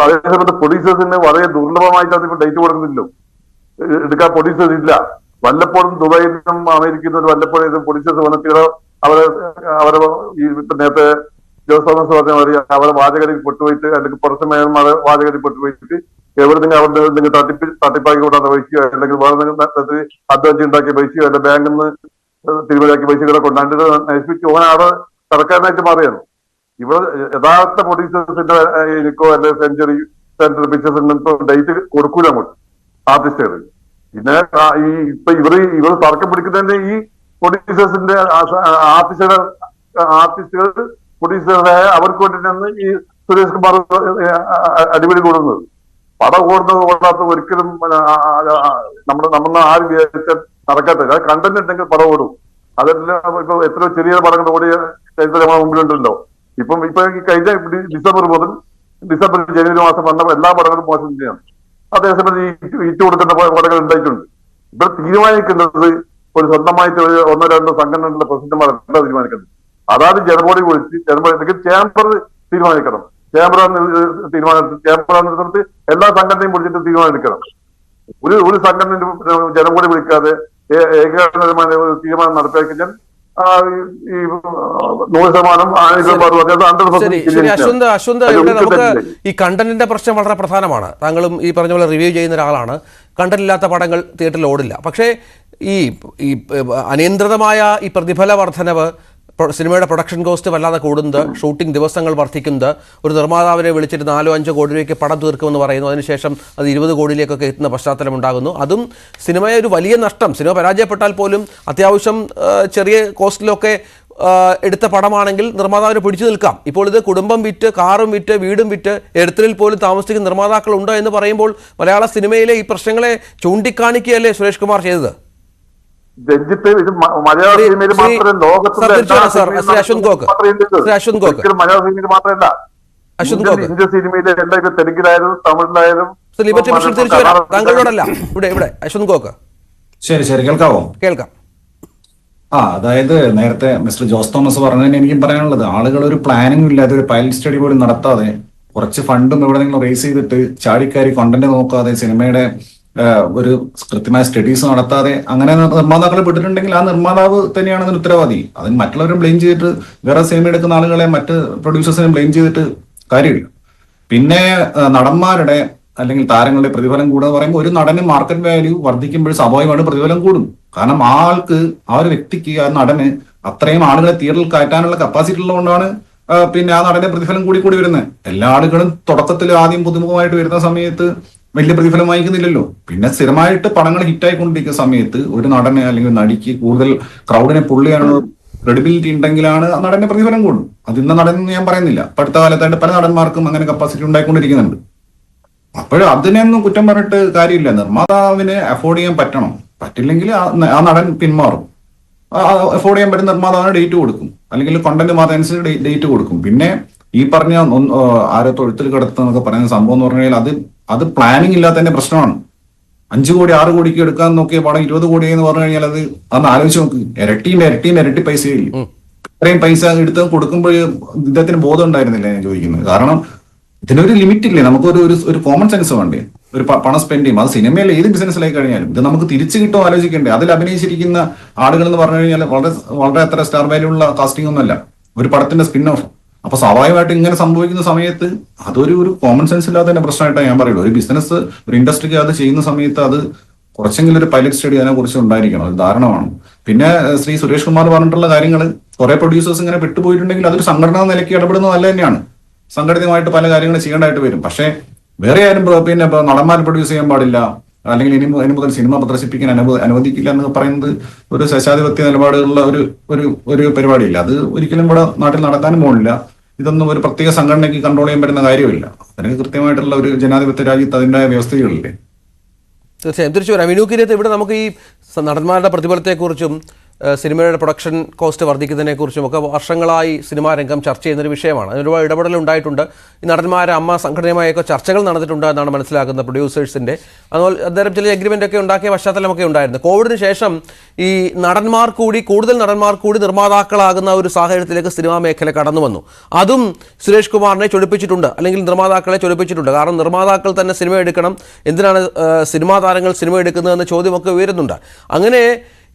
അതേസമയത്ത് പ്രൊഡ്യൂസേഴ്സിന് വളരെ ദുർലഭമായിട്ടാണ് ഇപ്പൊ ഡേറ്റ് കൊടുക്കുന്നില്ലോ. എടുക്കാൻ പ്രൊഡ്യൂസേഴ്സ് ഇല്ല. വല്ലപ്പോഴും ദുബായിൽ നിന്നും അമേരിക്കയിൽ നിന്നും വല്ലപ്പോഴും പ്രൊഡ്യൂസേഴ്സ് വന്നിട്ട് അവരെ ഈ നേരത്തെ ജോസ് തോമസ് പറഞ്ഞ മാതിരി അവരെ വാചകരിൽ പെട്ടുപോയിട്ട് അല്ലെങ്കിൽ പുറത്ത് മേന്മാരെ വാചകരിൽ പെട്ടുപോയിട്ട് എവിടെയെങ്കിലും അവരുടെ എന്തെങ്കിലും തട്ടിപ്പാക്കി കൂടാതെ പൈസയോ അല്ലെങ്കിൽ വേറെ അധ്വാനിച്ച് ഉണ്ടാക്കിയ പൈസയോ അല്ലെ ബാങ്കിൽ നിന്ന് തിരുവല്ലാക്കിയ പൈസകളെ കൊണ്ടാണ്ട് നശിപ്പിച്ച് ഓനെ അവിടെ സർക്കാരിനായിട്ട് മാറിയാണ്. ഇവിടെ യഥാർത്ഥ പ്രൊഡ്യൂസേഴ്സിന്റെ എനിക്കോ അല്ലെ സെഞ്ചുറി പിക്ചേഴ്സിന് ഡേറ്റ് കൊടുക്കൂല അങ്ങോട്ട് ആർട്ടിസ്റ്റുകൾ. പിന്നെ ഈ ഇപ്പൊ ഇവർ തർക്കം പിടിക്കുന്നതിന്റെ ഈ പ്രൊഡ്യൂസേഴ്സിന്റെ ആർട്ടിസ്റ്റുകൾ പ്രൊഡ്യൂസേഴ്സായ അവർക്ക് വേണ്ടിയിട്ടാണ് ഈ സുരേഷ് കുമാർ അടിപൊളി കൂടുന്നത്. പടം ഓടാത്ത ഒരിക്കലും നമ്മളെ ആരും വിചാരിച്ചാൽ നടക്കാത്ത കണ്ടന്റ് ഉണ്ടെങ്കിൽ പടം ഓടും. അതെല്ലാം ഇപ്പൊ എത്രയോ ചെറിയ പടങ്ങൾ ഓടിയ ചരിത്രം നമ്മുടെ മുമ്പിലുണ്ടല്ലോ. ഇപ്പൊ ഈ കഴിഞ്ഞ ഡിസംബർ മുതൽ ജനുവരി മാസം വന്ന എല്ലാ പടങ്ങളും മോശം തന്നെയാണ്. അതേസമയം ഈ ഇറ്റ് കൊടുക്കുന്ന പടങ്ങൾ ഉണ്ടായിട്ടുണ്ട്. ഇവിടെ തീരുമാനിക്കേണ്ടത് ഒരു സ്വന്തമായിട്ട് 1-2 സംഘടനകളുടെ പ്രസിഡന്റുമാരല്ല തീരുമാനിക്കേണ്ടത്. അതാണ് ജനബോഡി വിളിച്ച് ചേംബർ തീരുമാനിക്കണം. ചേംബർ എല്ലാ സംഘടനയും വിളിച്ചിട്ട് തീരുമാനം എടുക്കണം. ഒരു സംഘടന ജനബോഡി വിളിക്കാതെ ഏകീകരണ തീരുമാനം നടപ്പിലാക്കി കഴിഞ്ഞാൽ ഈ 100% ശരി അശ്വന്ത് ഇവിടെ നമുക്ക് ഈ കണ്ടന്റിന്റെ പ്രശ്നം വളരെ പ്രധാനമാണ്. താങ്കളും ഈ പറഞ്ഞ പോലെ റിവ്യൂ ചെയ്യുന്ന ഒരാളാണ്. കണ്ടന്റ് ഇല്ലാത്ത പടങ്ങൾ തിയേറ്ററിൽ ഓടില്ല. പക്ഷേ ഈ അനിയന്ത്രിതമായ ഈ പ്രതിഫല വർധനവ്, സിനിമയുടെ പ്രൊഡക്ഷൻ കോസ്റ്റ് വല്ലാതെ കൂടുന്നത്, ഷൂട്ടിംഗ് ദിവസങ്ങൾ വർദ്ധിക്കുന്നത്, ഒരു നിർമ്മാതാവിനെ വിളിച്ചിട്ട് 4-5 കോടി രൂപയ്ക്ക് പടം തീർക്കുമെന്ന് പറയുന്നു, അതിനുശേഷം അത് 20 കോടിയിലേക്കൊക്കെ എത്തുന്ന പശ്ചാത്തലം ഉണ്ടാകുന്നു. അതും സിനിമയെ ഒരു വലിയ നഷ്ടം. സിനിമ പരാജയപ്പെട്ടാൽ പോലും അത്യാവശ്യം ചെറിയ കോസ്റ്റിലൊക്കെ എടുത്ത പടമാണെങ്കിൽ നിർമ്മാതാവിനെ പിടിച്ചു നിൽക്കാം. ഇപ്പോൾ ഇത് കുടുംബം വിറ്റ്, കാറും വിറ്റ്, വീടും വിറ്റ്, എഴുത്തലിൽ പോലും താമസിക്കുന്ന നിർമ്മാതാക്കളുണ്ടോ എന്ന് പറയുമ്പോൾ മലയാള സിനിമയിലെ ഈ പ്രശ്നങ്ങളെ ചൂണ്ടിക്കാണിക്കുകയല്ലേ സുരേഷ് കുമാർ ചെയ്തത്? രഞ്ജിത്ത്, ഇത് മലയാള സിനിമയിൽ മാത്രമല്ല, ലോകത്തിന്റെ മലയാള സിനിമയിൽ മാത്രമല്ല, ഇന്ത്യൻ സിനിമയിലെ എല്ലാ തെലുങ്കിലായാലും തമിഴിലായാലും. താങ്കളോടല്ല, ഇവിടെ അശ്വന്ത് ഗോക്ക്. ശരി കേൾക്കാവോ? കേൾക്കാം. അതായത് നേരത്തെ മിസ്റ്റർ ജോസ് തോമസ് പറഞ്ഞതിന് എനിക്കും പറയാനുള്ളത്, ആളുകൾ ഒരു പ്ലാനിംഗ് ഇല്ലാതെ ഒരു പൈലറ്റ് സ്റ്റഡി പോലും നടത്താതെ കുറച്ച് ഫണ്ടും ഇവിടെ നിങ്ങൾ റേസ് ചെയ്തിട്ട് ചാടിക്കാരി കണ്ടന്റ് നോക്കാതെ സിനിമയുടെ ഒരു കൃത്യമായ സ്റ്റഡീസ് നടത്താതെ അങ്ങനെ നിർമ്മാതാക്കളെ വിട്ടിട്ടുണ്ടെങ്കിൽ ആ നിർമ്മാതാവ് തന്നെയാണ് അതിന് ഉത്തരവാദി. അതിന് മറ്റുള്ളവരും ബ്ലെയിം ചെയ്തിട്ട് വേറെ സിനിമ എടുക്കുന്ന ആളുകളെ മറ്റ് പ്രൊഡ്യൂസേഴ്സിനെ ബ്ലെയിം ചെയ്തിട്ട് കാര്യമില്ല. പിന്നെ നടന്മാരുടെ അല്ലെങ്കിൽ താരങ്ങളുടെ പ്രതിഫലം കൂടുക പറയുമ്പോൾ ഒരു നടന് മാർക്കറ്റ് വാല്യൂ വർദ്ധിക്കുമ്പോൾ സ്വാഭാവികമായിട്ട് പ്രതിഫലം കൂടും. കാരണം ആ ആൾക്ക്, ആ ഒരു വ്യക്തിക്ക്, ആ നടന് അത്രയും ആളുകളെ തിയേറ്ററിൽ കയറ്റാനുള്ള കപ്പാസിറ്റി ഉള്ളതുകൊണ്ടാണ് പിന്നെ ആ നടന്റെ പ്രതിഫലം കൂടി വരുന്നത്. എല്ലാ ആളുകളും തുടക്കത്തിൽ ആദ്യം പുതുമുഖമായിട്ട് വരുന്ന സമയത്ത് വലിയ പ്രതിഫലം വാങ്ങിക്കുന്നില്ലല്ലോ. പിന്നെ സ്ഥിരമായിട്ട് പടങ്ങൾ ഹിറ്റായിക്കൊണ്ടിരിക്കുന്ന സമയത്ത് ഒരു നടന് അല്ലെങ്കിൽ നടിക്ക് കൂടുതൽ ക്രൗഡിനെ പുള്ള് ചെയ്യാനുള്ള ക്രെഡിബിലിറ്റി ഉണ്ടെങ്കിലാണ് ആ നടന്റെ പ്രതിഫലം കൂടും. അത് ഇന്ന നടൻ ഞാൻ പറയുന്നില്ല, ഇപ്പൊ അടുത്ത കാലത്തായിട്ട് പല നടന്മാർക്കും അങ്ങനെ കപ്പാസിറ്റി ഉണ്ടായിക്കൊണ്ടിരിക്കുന്നുണ്ട്. അപ്പോഴും അതിനെയൊന്നും കുറ്റം പറഞ്ഞിട്ട് കാര്യമില്ല. നിർമ്മാതാവിന് അഫോർഡ് ചെയ്യാൻ പറ്റണം. പറ്റില്ലെങ്കിൽ ആ നടൻ പിന്മാറും. അഫോർഡ് ചെയ്യാൻ പറ്റുന്ന നിർമ്മാതാവിന് ഡേറ്റ് കൊടുക്കും, അല്ലെങ്കിൽ കണ്ടന്റ് മാത്രം അനുസരിച്ച് ഡേറ്റ് കൊടുക്കും. പിന്നെ ഈ പറഞ്ഞ ആരോ തൊഴുത്തിൽ കിടത്തുന്നൊക്കെ പറയുന്ന സംഭവം എന്ന് പറഞ്ഞാൽ അത് പ്ലാനിങ് ഇല്ലാത്തതിന്റെ പ്രശ്നമാണ്. 5 കോടി 6 കോടിക്ക് എടുക്കാൻ നോക്കിയ പടം 20 കോടി എന്ന് പറഞ്ഞു കഴിഞ്ഞാൽ അതൊന്ന് ആലോചിച്ച് നോക്ക്. ഇരട്ടി പൈസയില്ല. ഇത്രയും പൈസ എടുത്ത് കൊടുക്കുമ്പോൾ ഇദ്ദേഹത്തിന് ബോധം ഉണ്ടായിരുന്നില്ല ഞാൻ ചോദിക്കുന്നത്. കാരണം ഇതിനൊരു ലിമിറ്റ് ഇല്ലേ? നമുക്ക് ഒരു കോമൺ സെൻസ് വേണ്ടേ? ഒരു പണം സ്പെൻഡ് ചെയ്യും. അത് സിനിമയിൽ ഏത് ബിസിനസ്സിലായി കഴിഞ്ഞാലും ഇത് നമുക്ക് തിരിച്ചു കിട്ടുമോ ആലോചിക്കണ്ടേ? അതിൽ അഭിനയിച്ചിരിക്കുന്ന ആളുകൾ എന്ന് പറഞ്ഞു കഴിഞ്ഞാൽ വളരെ അത്ര സ്റ്റാർ വാല്യൂ ഉള്ള കാസ്റ്റിംഗ് ഒന്നുമല്ല. ഒരു പടത്തിന്റെ സ്പിൻ ഓഫ് അപ്പൊ സ്വാഭാവികമായിട്ട് ഇങ്ങനെ സംഭവിക്കുന്ന സമയത്ത് അതൊരു കോമൺ സെൻസ് ഇല്ലാത്ത തന്നെ പ്രശ്നമായിട്ടാണ് ഞാൻ പറയുള്ളൂ. ഒരു ബിസിനസ് ഒരു ഇൻഡസ്ട്രിക്ക് അത് ചെയ്യുന്ന സമയത്ത് അത് കുറച്ചെങ്കിലും ഒരു പൈലറ്റ് സ്റ്റഡി അതിനെ കുറിച്ച് ഉണ്ടായിരിക്കണം. അത് ധാരണമാണ്. പിന്നെ ശ്രീ സുരേഷ് കുമാർ പറഞ്ഞിട്ടുള്ള കാര്യങ്ങൾ കുറെ പ്രൊഡ്യൂസേഴ്സ് ഇങ്ങനെ പെട്ടുപോയിട്ടുണ്ടെങ്കിൽ അതൊരു സംഘടനാ നിലയ്ക്ക് ഇടപെടുന്നത് നല്ല തന്നെയാണ്. സംഘടിതമായിട്ട് പല കാര്യങ്ങൾ ചെയ്യേണ്ടതായിട്ട് വരും. പക്ഷേ വേറെ ആരും പിന്നെ നടന്മാർ പ്രൊഡ്യൂസ് ചെയ്യാൻ പാടില്ല, അല്ലെങ്കിൽ ഇനി മുതൽ സിനിമ പ്രദർശിപ്പിക്കാൻ അനുവദിക്കില്ല എന്ന് പറയുന്നത് ഒരു ശശാധിപത്യ നിലപാടുകളുള്ള ഒരു പരിപാടിയില്ല. അത് ഒരിക്കലും ഇവിടെ നാട്ടിൽ നടക്കാനും പോകുന്നില്ല. ഇതൊന്നും ഒരു പ്രത്യേക സംഘടനയ്ക്ക് കൺട്രോൾ ചെയ്യാൻ പറ്റുന്ന കാര്യമില്ല. അതിന് കൃത്യമായിട്ടുള്ള ഒരു ജനാധിപത്യ രാജ്യത്ത് അതിൻ്റെ വ്യവസ്ഥകളില്ലേ. തീർച്ചയായും തിരിച്ചു വരാം. വിനു കിരീത്ത്, ഇവിടെ നമുക്ക് ഈ നടന്മാരുടെ പ്രതിഫലത്തെക്കുറിച്ചും സിനിമയുടെ പ്രൊഡക്ഷൻ കോസ്റ്റ് വർദ്ധിക്കുന്നതിനെക്കുറിച്ചും ഒക്കെ വർഷങ്ങളായി സിനിമാ രംഗം ചർച്ച ചെയ്യുന്നൊരു വിഷയമാണ്. അതിനൊരുപാട് ഇടപെടലുണ്ടായിട്ടുണ്ട്. ഈ നടന്മാരെ അമ്മ സംഘടനയുമായൊക്കെ ചർച്ചകൾ നടന്നിട്ടുണ്ട് എന്നാണ് മനസ്സിലാക്കുന്നത് പ്രൊഡ്യൂസേഴ്സിൻ്റെ. അതുപോലെ അന്നേരം ചില എഗ്രിമെൻ്റ് ഒക്കെ ഉണ്ടാക്കിയ പശ്ചാത്തലമൊക്കെ ഉണ്ടായിരുന്നു. കോവിഡിന് ശേഷം ഈ കൂടുതൽ നടന്മാർ കൂടി നിർമ്മാതാക്കളാകുന്ന ഒരു സാഹചര്യത്തിലേക്ക് സിനിമാ മേഖല കടന്നു വന്നു. അതും സുരേഷ് കുമാറിനെ ചൊടിപ്പിച്ചിട്ടുണ്ട്, അല്ലെങ്കിൽ നിർമ്മാതാക്കളെ ചൊടിപ്പിച്ചിട്ടുണ്ട്. കാരണം നിർമ്മാതാക്കൾ തന്നെ സിനിമ എടുക്കണം, എന്തിനാണ് സിനിമാ താരങ്ങൾ സിനിമ എടുക്കുന്നതെന്ന ചോദ്യമൊക്കെ ഉയരുന്നുണ്ട്. അങ്ങനെ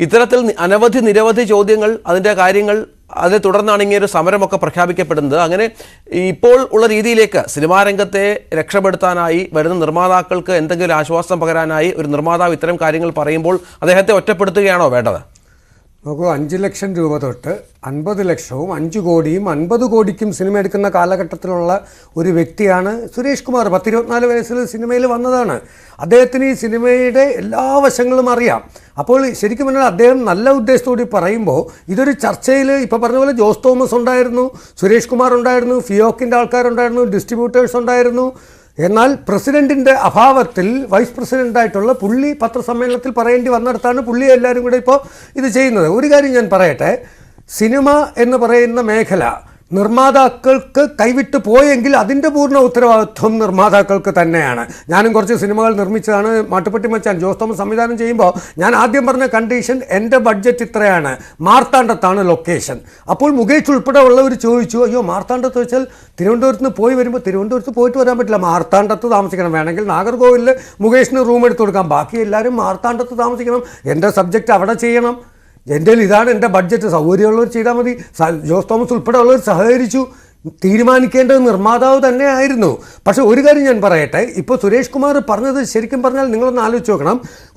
ഇത്തരത്തിൽ നിരവധി ചോദ്യങ്ങൾ, അതിൻ്റെ കാര്യങ്ങൾ, അതിനെ തുടർന്നാണ് ഇങ്ങനെ ഒരു സമരമൊക്കെ പ്രഖ്യാപിക്കപ്പെടുന്നത്. അങ്ങനെ ഇപ്പോൾ ഉള്ള രീതിയിലേക്ക് സിനിമാ രംഗത്തെ രക്ഷപ്പെടുത്താനായി വരുന്ന നിർമ്മാതാക്കൾക്ക് എന്തെങ്കിലും ആശ്വാസം പകരാനായി ഒരു നിർമ്മാതാവ് ഇത്തരം കാര്യങ്ങൾ പറയുമ്പോൾ അദ്ദേഹത്തെ ഒറ്റപ്പെടുത്തുകയാണോ വേണ്ടത്? നോക്കൂ, 5 ലക്ഷം രൂപ തൊട്ട് 50 ലക്ഷവും 5 കോടിയും 50 കോടിക്കും സിനിമ എടുക്കുന്ന കാലഘട്ടത്തിലുള്ള ഒരു വ്യക്തിയാണ് സുരേഷ് കുമാർ. 24 വയസ്സിൽ സിനിമയിൽ വന്നതാണ്. അദ്ദേഹത്തിന് ഈ സിനിമയുടെ എല്ലാ വശങ്ങളും അറിയാം. അപ്പോൾ ശരിക്കും പറഞ്ഞാൽ അദ്ദേഹം നല്ല ഉദ്ദേശത്തോടെ പറയുമ്പോൾ ഇതൊരു ചർച്ചയിൽ ഇപ്പോൾ പറഞ്ഞ പോലെ ജോസ് തോമസ് ഉണ്ടായിരുന്നു, സുരേഷ് കുമാർ ഉണ്ടായിരുന്നു, ഫിയോക്കിൻ്റെ ആൾക്കാരുണ്ടായിരുന്നു, ഡിസ്ട്രിബ്യൂട്ടേഴ്സ് ഉണ്ടായിരുന്നു. എന്നാൽ പ്രസിഡന്റിൻ്റെ അഭാവത്തിൽ വൈസ് പ്രസിഡൻ്റായിട്ടുള്ള പുള്ളി പത്രസമ്മേളനത്തിൽ പറയേണ്ടി വന്നിടത്താണ് പുള്ളി എല്ലാവരും കൂടെ ഇപ്പോൾ ഇത് ചെയ്യുന്നത്. ഒരു കാര്യം ഞാൻ പറയട്ടെ, സിനിമ എന്ന് പറയുന്ന മേഖല നിർമ്മാതാക്കൾക്ക് കൈവിട്ട് പോയെങ്കിൽ അതിൻ്റെ പൂർണ്ണ ഉത്തരവാദിത്വം നിർമ്മാതാക്കൾക്ക് തന്നെയാണ്. ഞാനും കുറച്ച് സിനിമകൾ നിർമ്മിച്ചതാണ്. മാട്ടുപ്പെട്ടി മച്ചാൻ ജോസ് തോമസ് സംവിധാനം ചെയ്യുമ്പോൾ ഞാൻ ആദ്യം പറഞ്ഞ കണ്ടീഷൻ, എൻ്റെ ബഡ്ജറ്റ് ഇത്രയാണ്, മാർത്താണ്ഡത്താണ് ലൊക്കേഷൻ. അപ്പോൾ മുകേഷ് ഉൾപ്പെടെ ഉള്ളവർ ചോദിച്ചു, അയ്യോ മാർത്താണ്ഡത്ത് വെച്ചാൽ തിരുവനന്തപുരത്ത് നിന്ന് പോയി വരുമ്പോൾ തിരുവനന്തപുരത്ത് പോയിട്ട് വരാൻ പറ്റില്ല, മാർത്താണ്ഡത്ത് താമസിക്കണം. വേണമെങ്കിൽ നാഗർകോവിലിൽ മുകേഷിന് റൂം എടുത്ത് കൊടുക്കാം, ബാക്കി എല്ലാവരും മാർത്താണ്ഡത്ത് താമസിക്കണം, എൻ്റെ സബ്ജക്റ്റ് അവിടെ ചെയ്യണം, എൻ്റെ ഇതാണ് എൻ്റെ ബഡ്ജറ്റ്, സൗകര്യമുള്ളവർ ചെയ്താൽ മതി. ജോസ് തോമസ് ഉൾപ്പെടെ ഉള്ളവർ സഹകരിച്ചു. തീരുമാനിക്കേണ്ടത് നിർമ്മാതാവ് തന്നെ ആയിരുന്നു. പക്ഷേ ഒരു കാര്യം ഞാൻ പറയട്ടെ, ഇപ്പോൾ സുരേഷ് കുമാർ പറഞ്ഞത് ശരിക്കും പറഞ്ഞാൽ നിങ്ങളൊന്ന് ആലോചിച്ച് നോക്കണം.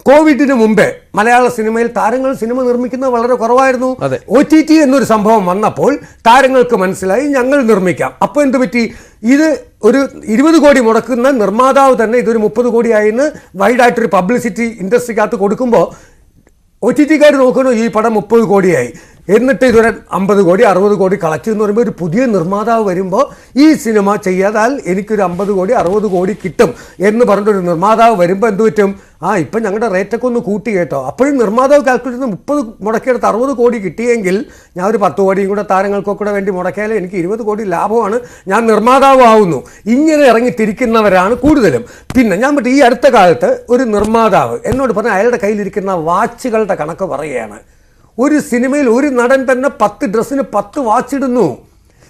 കോവിഡിന് മുമ്പേ മലയാള സിനിമയിൽ താരങ്ങൾ സിനിമ നിർമ്മിക്കുന്നത് വളരെ കുറവായിരുന്നു. OTT എന്നൊരു സംഭവം വന്നപ്പോൾ താരങ്ങൾക്ക് മനസ്സിലായി ഞങ്ങൾ നിർമ്മിക്കാം. അപ്പോൾ എന്ത് പറ്റി? ഇത് ഒരു 20 കോടി മുടക്കുന്ന നിർമ്മാതാവ് തന്നെ ഇതൊരു 30 കോടിയായിന്ന് വൈഡായിട്ടൊരു പബ്ലിസിറ്റി ഇൻഡസ്ട്രിക്കകത്ത് കൊടുക്കുമ്പോൾ OTT-കാർ നോക്കണോ ഈ പടം 30 കോടിയായി, എന്നിട്ട് ഇതൊരു 50 കോടി 60 കോടി കളക്ട് എന്ന് പറയുമ്പോൾ ഒരു പുതിയ നിർമ്മാതാവ് വരുമ്പോൾ ഈ സിനിമ ചെയ്യാതാൽ എനിക്കൊരു 50 കോടി 60 കോടി കിട്ടും എന്ന് പറഞ്ഞിട്ടൊരു നിർമ്മാതാവ് വരുമ്പോൾ എന്ത് പറ്റും? ഇപ്പം ഞങ്ങളുടെ റേറ്റൊക്കെ ഒന്ന് കൂട്ടി കേട്ടോ. അപ്പോഴും നിർമ്മാതാവ് കാൽക്കുലേറ്റ് ചെയ്യുന്ന 30 മുടക്കിയെടുത്ത് 60 കോടി കിട്ടിയെങ്കിൽ ഞാൻ ഒരു 10 കോടിയും കൂടെ താരങ്ങൾക്കൊക്കെ വേണ്ടി മുടക്കിയാലും എനിക്ക് 20 കോടി ലാഭമാണ്, ഞാൻ നിർമ്മാതാവ് ആവുന്നു. ഇങ്ങനെ ഇറങ്ങി തിരിക്കുന്നവരാണ് കൂടുതലും. പിന്നെ ഞാൻ ഈ അടുത്ത കാലത്ത് ഒരു നിർമ്മാതാവ് എന്നോട് പറഞ്ഞ അയാളുടെ കയ്യിലിരിക്കുന്ന വാച്ചുകളുടെ കണക്ക് പറയുകയാണ്. ഒരു സിനിമയിൽ ഒരു നടൻ തന്നെ 10 ഡ്രസ്സിന് 10 വാച്ച് ഇടുന്നു.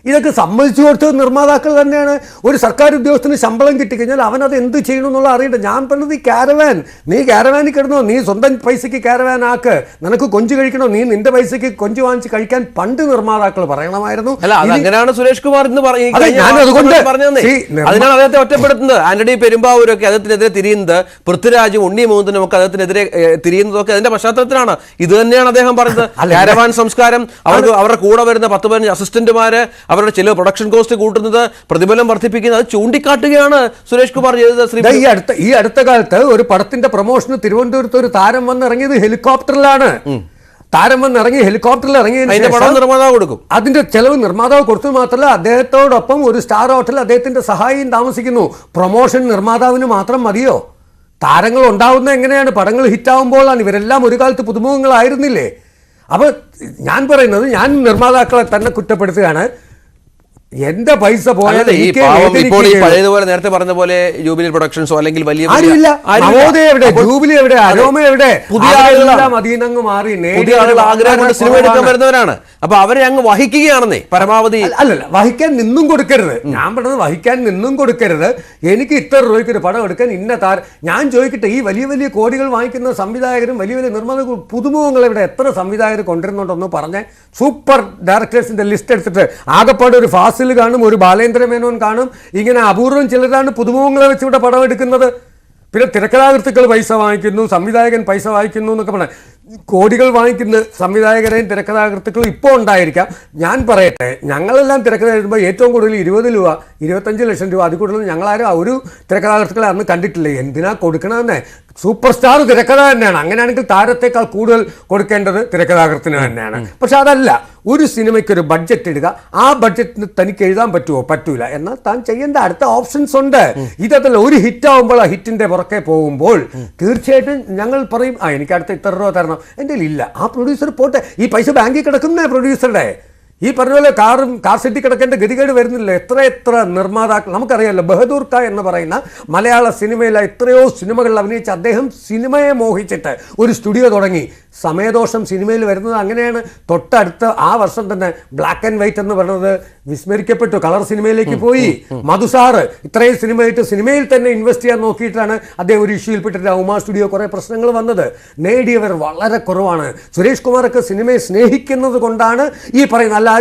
ഇതൊക്കെ സമ്മതിച്ചു കൊടുത്തത് നിർമ്മാതാക്കൾ തന്നെയാണ്. ഒരു സർക്കാർ ഉദ്യോഗസ്ഥന് ശമ്പളം കിട്ടിക്കഴിഞ്ഞാൽ അവനത് എന്ത് ചെയ്യണം എന്നുള്ള അറിയണ്ട. ഞാൻ പറഞ്ഞത് ഈ ക്യാരവാൻ, നീ ക്യാരവാനിൽ കിടന്നോ, നീ സ്വന്തം പൈസയ്ക്ക് ക്യാരവാൻ ആക്ക്, നിനക്ക് കൊഞ്ച് കഴിക്കണോ, നീ നിന്റെ പൈസയ്ക്ക് കൊഞ്ച് വാങ്ങിച്ച് കഴിക്കാൻ പണ്ട് നിർമ്മാതാക്കൾ പറയണമായിരുന്നു. അങ്ങനെയാണ് സുരേഷ് കുമാർ ഇന്ന് അതിനാണ് അദ്ദേഹത്തെ ഒറ്റപ്പെടുത്തുന്നത്. ആന്റണി പെരുമ്പാവൂരൊക്കെ അദ്ദേഹത്തിനെതിരെ തിരിയുന്നത്, പൃഥ്വിരാജും ഉണ്ണി മുകുന്ദനും ഒക്കെ അദ്ദേഹത്തിനെതിരെ തിരിയുന്നതൊക്കെ അതിന്റെ പശ്ചാത്തലത്തിലാണ്. ഇത് തന്നെയാണ് അദ്ദേഹം പറഞ്ഞത്. ക്യാരവാൻ സംസ്കാരം, അവരുടെ കൂടെ വരുന്ന 10-15 അസിസ്റ്റന്റുമാര് അവരുടെ ചില പ്രൊഡക്ഷൻ കോസ്റ്റ് കൂട്ടുന്നത്, പ്രതിഫലം വർദ്ധിപ്പിക്കുന്നത്, അത് ചൂണ്ടിക്കാട്ടുകയാണ് സുരേഷ് കുമാർ ചെയ്തത്. ഈ അടുത്ത കാലത്ത് ഒരു പടത്തിന്റെ പ്രൊമോഷന് തിരുവനന്തപുരത്ത് ഒരു താരം വന്നിറങ്ങിയത് ഹെലികോപ്റ്ററിലാണ്. താരം വന്നിറങ്ങി ഹെലികോപ്റ്ററിൽ ഇറങ്ങിയതിന് നിർമ്മാതാവ് കൊടുക്കും. അതിന്റെ ചെലവ് നിർമ്മാതാവ് കൊടുത്തു. മാത്രമല്ല അദ്ദേഹത്തോടൊപ്പം ഒരു സ്റ്റാർ ഹോട്ടൽ അദ്ദേഹത്തിന്റെ സഹായിയും താമസിക്കുന്നു. പ്രൊമോഷൻ നിർമ്മാതാവിന് മാത്രം മതിയോ? താരങ്ങൾ ഉണ്ടാവുന്ന എങ്ങനെയാണ്? പടങ്ങൾ ഹിറ്റാവുമ്പോഴാണ്. ഇവരെല്ലാം ഒരു കാലത്ത് പുതുമുഖങ്ങളായിരുന്നില്ലേ? അപ്പോൾ ഞാൻ പറയുന്നത്, ഞാൻ നിർമ്മാതാക്കളെ തന്നെ കുറ്റപ്പെടുത്തുകയാണ്. എന്റെ പൈസ പോയാൽ പഴയതുപോലെ നേരത്തെ പറഞ്ഞ പോലെ ജൂബിലി പ്രൊഡക്ഷൻസോ അല്ലെങ്കിൽ വലിയ ജൂബിലി എവിടെ, അരോമ എവിടെ, പുതിയ ആളുകളെല്ലാം അതീനങ്ങ് മാറി ആഗ്രഹം സിനിമ എടുക്കാൻ വരുന്നവരാണ്. അപ്പൊ അവരെ അങ്ങ് വഹിക്കുകയാണെന്നേ പരമാവധി. അല്ലല്ല, വഹിക്കാൻ നിന്നും കൊടുക്കരുത്. ഞാൻ പറഞ്ഞത് വഹിക്കാൻ നിന്നും കൊടുക്കരുത്. എനിക്ക് ഇത്ര രൂപയ്ക്ക് ഒരു പടം എടുക്കാൻ ഇന്ന ഞാൻ ചോദിക്കട്ടെ, ഈ വലിയ വലിയ കോടികൾ വാങ്ങിക്കുന്ന സംവിധായകരും വലിയ വലിയ നിർമ്മാതാക്കളും പുതുമുഖങ്ങൾ ഇവിടെ എത്ര സംവിധായകർ കൊണ്ടുവരുന്നുണ്ടെന്ന് പറഞ്ഞ് സൂപ്പർ ഡയറക്ടേഴ്സിന്റെ ലിസ്റ്റ് എടുത്തിട്ട് ആകെപ്പാട് ഒരു ഫാസിൽ ഫാസിൽ കാണും, ഒരു ബാലേന്ദ്ര മേനോൻ കാണും. ഇങ്ങനെ അപൂർവം ചിലരാണ് പുതുമുഖങ്ങളെ വെച്ചിവിടെ പടം എടുക്കുന്നത്. പിന്നെ തിരക്കഥാകൃത്തുക്കൾ പൈസ വാങ്ങിക്കുന്നു, സംവിധായകൻ പൈസ വാങ്ങിക്കുന്നു എന്നൊക്കെ പറഞ്ഞാൽ കോടികൾ വാങ്ങിക്കുന്ന സംവിധായകരെയും തിരക്കഥാകൃത്തുക്കളും ഇപ്പോൾ ഉണ്ടായിരിക്കാം. ഞാൻ പറയട്ടെ, ഞങ്ങളെല്ലാം തിരക്കഥ എഴുതുമ്പോൾ ഏറ്റവും കൂടുതൽ 20 രൂപ 25 ലക്ഷം രൂപ അതിൽ കൂടുതൽ ഞങ്ങളാരും ഒരു തിരക്കഥാകൃത്തുക്കളെ അന്ന് കണ്ടിട്ടില്ല. എന്തിനാ കൊടുക്കണമെന്നേ? സൂപ്പർ സ്റ്റാർ തിരക്കഥ തന്നെയാണ്. അങ്ങനെയാണെങ്കിൽ താരത്തേക്കാൾ കൂടുതൽ കൊടുക്കേണ്ടത് തിരക്കഥാകൃത്തിന് തന്നെയാണ്. പക്ഷെ അതല്ല, ഒരു സിനിമയ്ക്ക് ഒരു ബഡ്ജറ്റ് ഇടുക, ആ ബഡ്ജറ്റിന് തനിക്ക് എഴുതാൻ പറ്റുമോ? പറ്റൂല. എന്നാൽ താൻ ചെയ്യേണ്ട അടുത്ത ഓപ്ഷൻസ് ഉണ്ട്. ഇതല്ല, ഒരു ഹിറ്റ് ആവുമ്പോൾ ആ ഹിറ്റിന്റെ പുറകെ പോകുമ്പോൾ തീർച്ചയായിട്ടും ഞങ്ങൾ പറയും, എനിക്ക് അടുത്ത ഇത്ര രൂപ തരണം. എൻ്റെ ഇല്ല. ആ പ്രൊഡ്യൂസർ പോട്ടെ, ഈ പൈസ ബാങ്കിൽ കിടക്കുന്നേ പ്രൊഡ്യൂസറുടെ. ഈ പറഞ്ഞ പോലെ കാർ സെറ്റി കിടക്കേണ്ട ഗതികേട് വരുന്നില്ല. എത്ര നിർമ്മാതാക്കൾ നമുക്കറിയാമല്ലോ. ബഹദൂർ ഖാ എന്ന് പറയുന്ന മലയാള സിനിമയിലെ എത്രയോ സിനിമകളിൽ അഭിനയിച്ച അദ്ദേഹം സിനിമയെ മോഹിച്ചിട്ട് ഒരു സ്റ്റുഡിയോ തുടങ്ങി. സമയദോഷം സിനിമയിൽ വരുന്നത് അങ്ങനെയാണ്. തൊട്ടടുത്ത ആ വർഷം തന്നെ ബ്ലാക്ക് ആൻഡ് വൈറ്റ് എന്ന് പറയുന്നത് വിസ്മരിക്കപ്പെട്ടു, കളർ സിനിമയിലേക്ക് പോയി. മധുസാറ് ഇത്രയും സിനിമയായിട്ട് സിനിമയിൽ തന്നെ ഇൻവെസ്റ്റ് ചെയ്യാൻ നോക്കിയിട്ടാണ് അദ്ദേഹം ഒരു ഇഷ്യൂയിൽപ്പെട്ടിട്ട് ഉമാ സ്റ്റുഡിയോ കുറേ പ്രശ്നങ്ങൾ വന്നത്. നേടിയവർ വളരെ കുറവാണ്. സുരേഷ് കുമാറൊക്കെ സിനിമയെ സ്നേഹിക്കുന്നത് കൊണ്ടാണ് ഈ പറയുന്ന. അല്ല,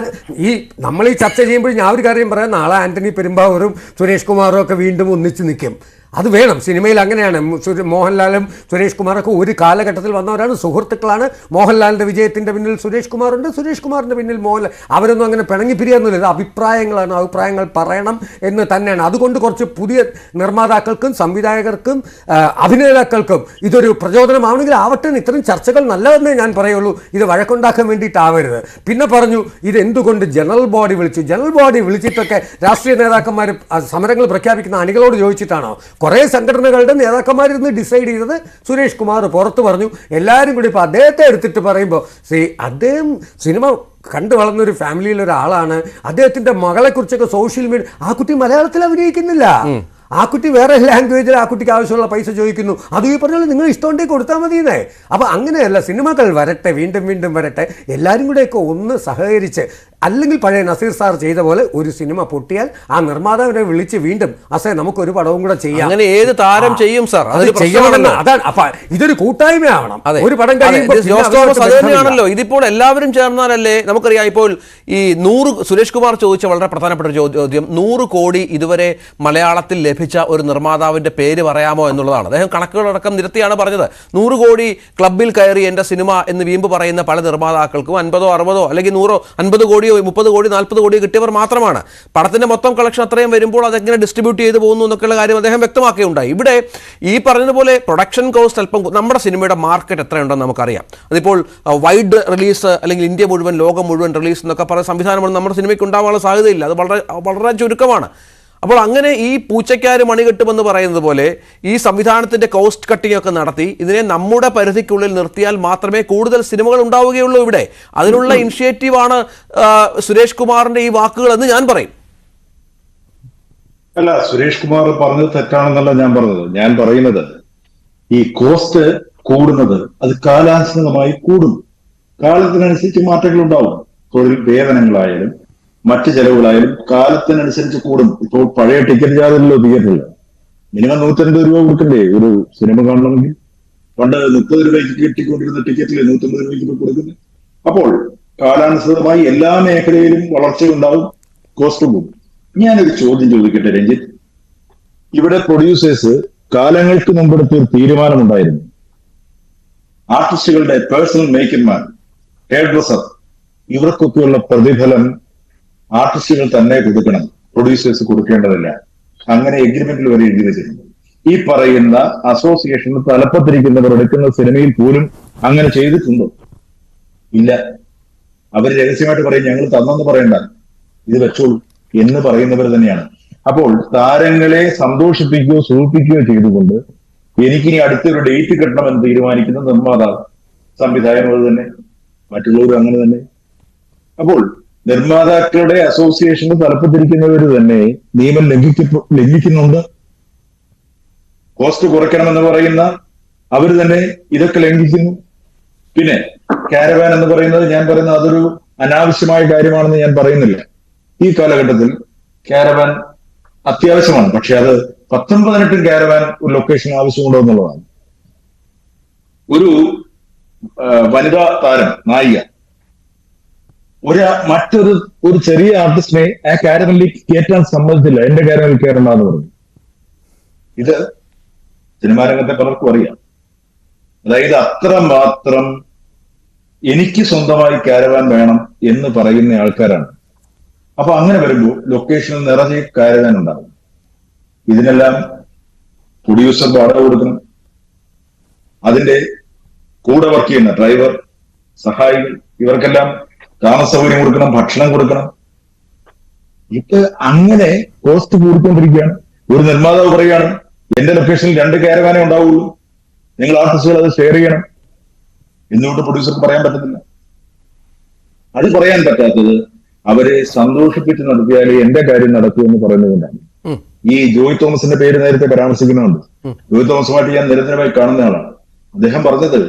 ഈ നമ്മൾ ഈ ചർച്ച ചെയ്യുമ്പോൾ ഞാൻ ഒരു കാര്യം പറയാം, നാളെ ആന്റണി പെരുമ്പാവൂരും സുരേഷ് കുമാറും ഒക്കെ വീണ്ടും ഒന്നിച്ച് നിൽക്കും. അത് വേണം. സിനിമയിൽ അങ്ങനെയാണ്. മോഹൻലാലും സുരേഷ് കുമാറൊക്കെ ഒരു കാലഘട്ടത്തിൽ വന്നവരാണ്, സുഹൃത്തുക്കളാണ്. മോഹൻലാലിൻ്റെ വിജയത്തിൻ്റെ പിന്നിൽ സുരേഷ് കുമാറുണ്ട്, സുരേഷ് കുമാറിൻ്റെ പിന്നിൽ മോഹൻലാൽ. അവരൊന്നും അങ്ങനെ പിണങ്ങി പിരിയൊന്നുമില്ല. ഇത് അഭിപ്രായങ്ങളാണ്, അഭിപ്രായങ്ങൾ പറയണം എന്ന് തന്നെയാണ്. അതുകൊണ്ട് കുറച്ച് പുതിയ നിർമ്മാതാക്കൾക്കും സംവിധായകർക്കും അഭിനേതാക്കൾക്കും ഇതൊരു പ്രചോദനമാവണമെങ്കിൽ ആവട്ടെ. ഇത്തരം ചർച്ചകൾ നല്ലതെന്നേ ഞാൻ പറയുള്ളൂ. ഇത് വഴക്കുണ്ടാക്കാൻ വേണ്ടിയിട്ടാവരുത്. പിന്നെ പറഞ്ഞു ഇത് എന്തുകൊണ്ട് ജനറൽ ബോഡി വിളിച്ചു. ജനറൽ ബോഡി വിളിച്ചിട്ടൊക്കെ രാഷ്ട്രീയ നേതാക്കന്മാർ സമരങ്ങൾ പ്രഖ്യാപിക്കുന്ന അണികളോട് ചോദിച്ചിട്ടാണോ? കുറേ സംഘടനകളുടെ നേതാക്കന്മാരിന്ന് ഡിസൈഡ് ചെയ്തത് സുരേഷ് കുമാർ പുറത്ത് പറഞ്ഞു. എല്ലാവരും കൂടി ഇപ്പോൾ അദ്ദേഹത്തെ എടുത്തിട്ട് പറയുമ്പോൾ അദ്ദേഹം സിനിമ കണ്ടു വളർന്നൊരു ഫാമിലിയിലൊരാളാണ്. അദ്ദേഹത്തിൻ്റെ മകളെക്കുറിച്ചൊക്കെ സോഷ്യൽ മീഡിയ, ആ കുട്ടി മലയാളത്തിൽ അഭിനയിക്കുന്നില്ല, ആ കുട്ടി വേറെ ലാംഗ്വേജിൽ ആ കുട്ടിക്ക് ആവശ്യമുള്ള പൈസ ചോദിക്കുന്നു. അത് ഈ പറഞ്ഞാൽ നിങ്ങൾ ഇഷ്ടമുണ്ടെങ്കിൽ കൊടുത്താൽ മതിയെന്നേ. അപ്പോൾ അങ്ങനെയല്ല, സിനിമകൾ വരട്ടെ, വീണ്ടും വീണ്ടും വരട്ടെ, എല്ലാവരും കൂടെയൊക്കെ ഒന്ന് സഹകരിച്ച്. അല്ലെങ്കിൽ പഴയ നസീർ സാർ ചെയ്ത പോലെ ഒരു സിനിമ പൊട്ടിയാൽ ആ നിർമ്മാതാവിനെ വിളിച്ച് വീണ്ടും നമുക്കൊരു പടവും കൂടെ ചെയ്യാം. അങ്ങനെ ഏത് താരം ചെയ്യും സാർ? അതാണ്. അപ്പൊ ഇതൊരു കൂട്ടായ്മയാവണം. ഒരു പടം തന്നെയാണല്ലോ. ഇതിപ്പോൾ എല്ലാവരും ചേർന്നാലല്ലേ നമുക്കറിയാം. ഇപ്പോൾ ഈ 100 സുരേഷ് കുമാർ ചോദിച്ച വളരെ പ്രധാനപ്പെട്ട ഒരു ചോദ്യം, 100 കോടി ഇതുവരെ മലയാളത്തിൽ ലഭിച്ച ഒരു നിർമ്മാതാവിന്റെ പേര് പറയാമോ എന്നുള്ളതാണ്. അദ്ദേഹം കണക്കുകളടക്കം നിരത്തിയാണ് പറഞ്ഞത്. 100 കോടി ക്ലബിൽ കയറി എൻ്റെ സിനിമ എന്ന് വീമ്പ് പറയുന്ന പല നിർമ്മാതാക്കൾക്കും 50 60 അല്ലെങ്കിൽ 100 50 കോടിയോ 30 കോടി 40 കോടി കിട്ടിയവർ മാത്രമാണ്. പടത്തിന്റെ മൊത്തം കളക്ഷൻ അത്രയും വരുമ്പോൾ അതെങ്ങനെ ഡിസ്ട്രിബ്യൂട്ട് ചെയ്ത് പോകുന്നു എന്നൊക്കെയുള്ള കാര്യം അദ്ദേഹം വ്യക്തമാക്കുകയുണ്ടായി. ഇവിടെ ഈ പറഞ്ഞതുപോലെ പ്രൊഡക്ഷൻ കോസ്റ്റ് അല്പം, നമ്മുടെ സിനിമയുടെ മാർക്കറ്റ് എത്രയുണ്ടെന്ന് നമുക്കറിയാം. അതിപ്പോൾ വൈഡ് റിലീസ് അല്ലെങ്കിൽ ഇന്ത്യ മുഴുവൻ, ലോകം മുഴുവൻ റിലീസ് എന്നൊക്കെ പറയുന്ന സംവിധാനമാണ് നമ്മുടെ സിനിമയ്ക്ക് ഉണ്ടാവാനുള്ള സാധ്യതയില്ല. അത് വളരെ ചുരുക്കമാണ്. അപ്പോൾ അങ്ങനെ ഈ പൂച്ചയ്ക്കാര് മണികെട്ടുമെന്ന് പറയുന്നത് പോലെ ഈ സംവിധാനത്തിന്റെ കോസ്റ്റ് കട്ടിംഗ് ഒക്കെ നടത്തി ഇതിനെ നമ്മുടെ പരിധിക്കുള്ളിൽ നിർത്തിയാൽ മാത്രമേ കൂടുതൽ സിനിമകൾ ഉണ്ടാവുകയുള്ളൂ ഇവിടെ. അതിനുള്ള ഇനിഷ്യേറ്റീവാണ് സുരേഷ് കുമാറിന്റെ ഈ വാക്കുകൾ എന്ന് ഞാൻ പറയും. അല്ല, സുരേഷ് കുമാർ പറഞ്ഞത് തെറ്റാണെന്നല്ല ഞാൻ പറഞ്ഞത്. ഞാൻ പറയുന്നത് ഈ കോസ്റ്റ് കൂടുന്നത് അത് കാലാനുസൃതമായി കൂടും. കാലത്തിനനുസരിച്ച് മാറ്റങ്ങൾ ഉണ്ടാവും. തൊഴിൽ വേതനങ്ങളായാലും മറ്റ് ചെലവുകളായാലും കാലത്തിനനുസരിച്ച് കൂടും. ഇപ്പോൾ പഴയ ടിക്കറ്റ് ചാർജല്ലോ തിയേറ്ററിൽ മിനിമം 150 രൂപ കൊടുക്കണ്ടേ ഒരു സിനിമ കാണണമെങ്കിൽ? പണ്ട് 30 രൂപയ്ക്ക് കിട്ടിക്കൊണ്ടിരുന്ന ടിക്കറ്റിൽ 150 രൂപയ്ക്ക് കൊടുക്കുന്നത്. അപ്പോൾ കാലാനുസൃതമായി എല്ലാ മേഖലയിലും വളർച്ചയുണ്ടാവും, കോസ്റ്റ് കൂടും. ഞാനൊരു ചോദ്യം ചോദിക്കട്ടെ രഞ്ജിത്ത്. ഇവിടെ പ്രൊഡ്യൂസേഴ്സ് കാലങ്ങൾക്ക് മുമ്പെടുത്ത ഒരു തീരുമാനമുണ്ടായിരുന്നു. ആർട്ടിസ്റ്റുകളുടെ പേഴ്സണൽ മേക്കർമാൻ, ഹെയർ ഡ്രസ്സർ, ഇവർക്കൊക്കെയുള്ള പ്രതിഫലം ആർട്ടിസ്റ്റുകൾ തന്നെ കൊടുക്കണം, പ്രൊഡ്യൂസേഴ്സ് കൊടുക്കേണ്ടതില്ല. അങ്ങനെ എഗ്രിമെന്റിൽ വരെ എഴുതി വെച്ചിട്ടുണ്ട്. ഈ പറയുന്ന അസോസിയേഷന് തലപ്പത്തിരിക്കുന്നവർ എടുക്കുന്ന സിനിമയിൽ പോലും അങ്ങനെ ചെയ്തിട്ടുണ്ടോ? ഇല്ല. അവർ രഹസ്യമായിട്ട് പറയും ഞങ്ങൾ തന്നെന്ന് പറയണ്ട, ഇത് വെച്ചോളൂ എന്ന് പറയുന്നവർ തന്നെയാണ്. അപ്പോൾ താരങ്ങളെ സന്തോഷിപ്പിക്കുകയോ സൂചിപ്പിക്കുകയോ ചെയ്തുകൊണ്ട് എനിക്കിനി അടുത്തൊരു ഡേറ്റ് കിട്ടണമെന്ന് തീരുമാനിക്കുന്ന നിർമ്മാതാവ്, സംവിധായകൻ അത് തന്നെ, മറ്റുള്ളവരും അങ്ങനെ തന്നെ. അപ്പോൾ നിർമ്മാതാക്കളുടെ അസോസിയേഷന് തലപ്പത്തിരിക്കുന്നവർ തന്നെ നിയമം ലംഘിക്കുന്നുണ്ട്. കോസ്റ്റ് കുറയ്ക്കണമെന്ന് പറയുന്ന അവർ തന്നെ ഇതൊക്കെ ലംഘിക്കുന്നു. പിന്നെ കാരവാൻ എന്ന് പറയുന്നത്, ഞാൻ പറയുന്നത് അതൊരു അനാവശ്യമായ കാര്യമാണെന്ന് ഞാൻ പറയുന്നില്ല. ഈ കാലഘട്ടത്തിൽ കാരവാൻ അത്യാവശ്യമാണ്. പക്ഷെ അത് 19 കാരവാൻ ഒരു ലൊക്കേഷൻ ആവശ്യമുണ്ടോ എന്നുള്ളതാണ്. ഒരു വനിതാ താരം, നായിക, മറ്റൊരു ചെറിയ ആർട്ടിസ്റ്റിനെ ആ കാരവനിലേക്ക് കയറ്റാൻ സമ്മതിച്ചില്ല. എന്റെ കാരവനിൽ കയറണ്ടെന്ന് പറഞ്ഞു. ഇത് സിനിമാ രംഗത്തെ പലർക്കും അറിയാം. അതായത് അത്രമാത്രം എനിക്ക് സ്വന്തമായി കാരവാൻ വേണം എന്ന് പറയുന്ന ആൾക്കാരാണ്. അപ്പൊ അങ്ങനെ വരുമ്പോൾ ലൊക്കേഷനിൽ നിറയെ കാരവാൻ ഉണ്ടാകും. ഇതിനെല്ലാം പ്രൊഡ്യൂസർ വാടക കൊടുക്കണം, അതിന്റെ കൂടെ വർക്ക് ചെയ്യുന്ന ഡ്രൈവർ, സഹായികൾ, ഇവർക്കെല്ലാം താമസ സൗകര്യം കൊടുക്കണം, ഭക്ഷണം കൊടുക്കണം. ഇത് അങ്ങനെ കോസ്റ്റ് കൂടിക്കൊണ്ടിരിക്കുകയാണ്. ഒരു നിർമ്മാതാവ് പറയുകയാണ് എന്റെ ലൊക്കേഷനിൽ 2 കാരവാനേ ഉണ്ടാവുള്ളൂ, നിങ്ങൾ ആർട്ടിസ്റ്റുകൾ അത് ഷെയർ ചെയ്യണം. എന്തുകൊണ്ട് പ്രൊഡ്യൂസർക്ക് പറയാൻ പറ്റുന്നില്ല? അത് പറയാൻ പറ്റാത്തത് അവരെ സന്തോഷിപ്പിച്ച് നടത്തിയാലേ എന്റെ കാര്യം നടക്കൂ എന്ന് പറയുന്നതുകൊണ്ടാണ്. ഈ ജോയ് തോമസിന്റെ പേര് നേരത്തെ പരാമർശിക്കുന്നുണ്ട്. ജോയ് തോമസുമായിട്ട് ഞാൻ നിരന്തരമായി കാണുന്ന ആളാണ്. അദ്ദേഹം പറഞ്ഞത്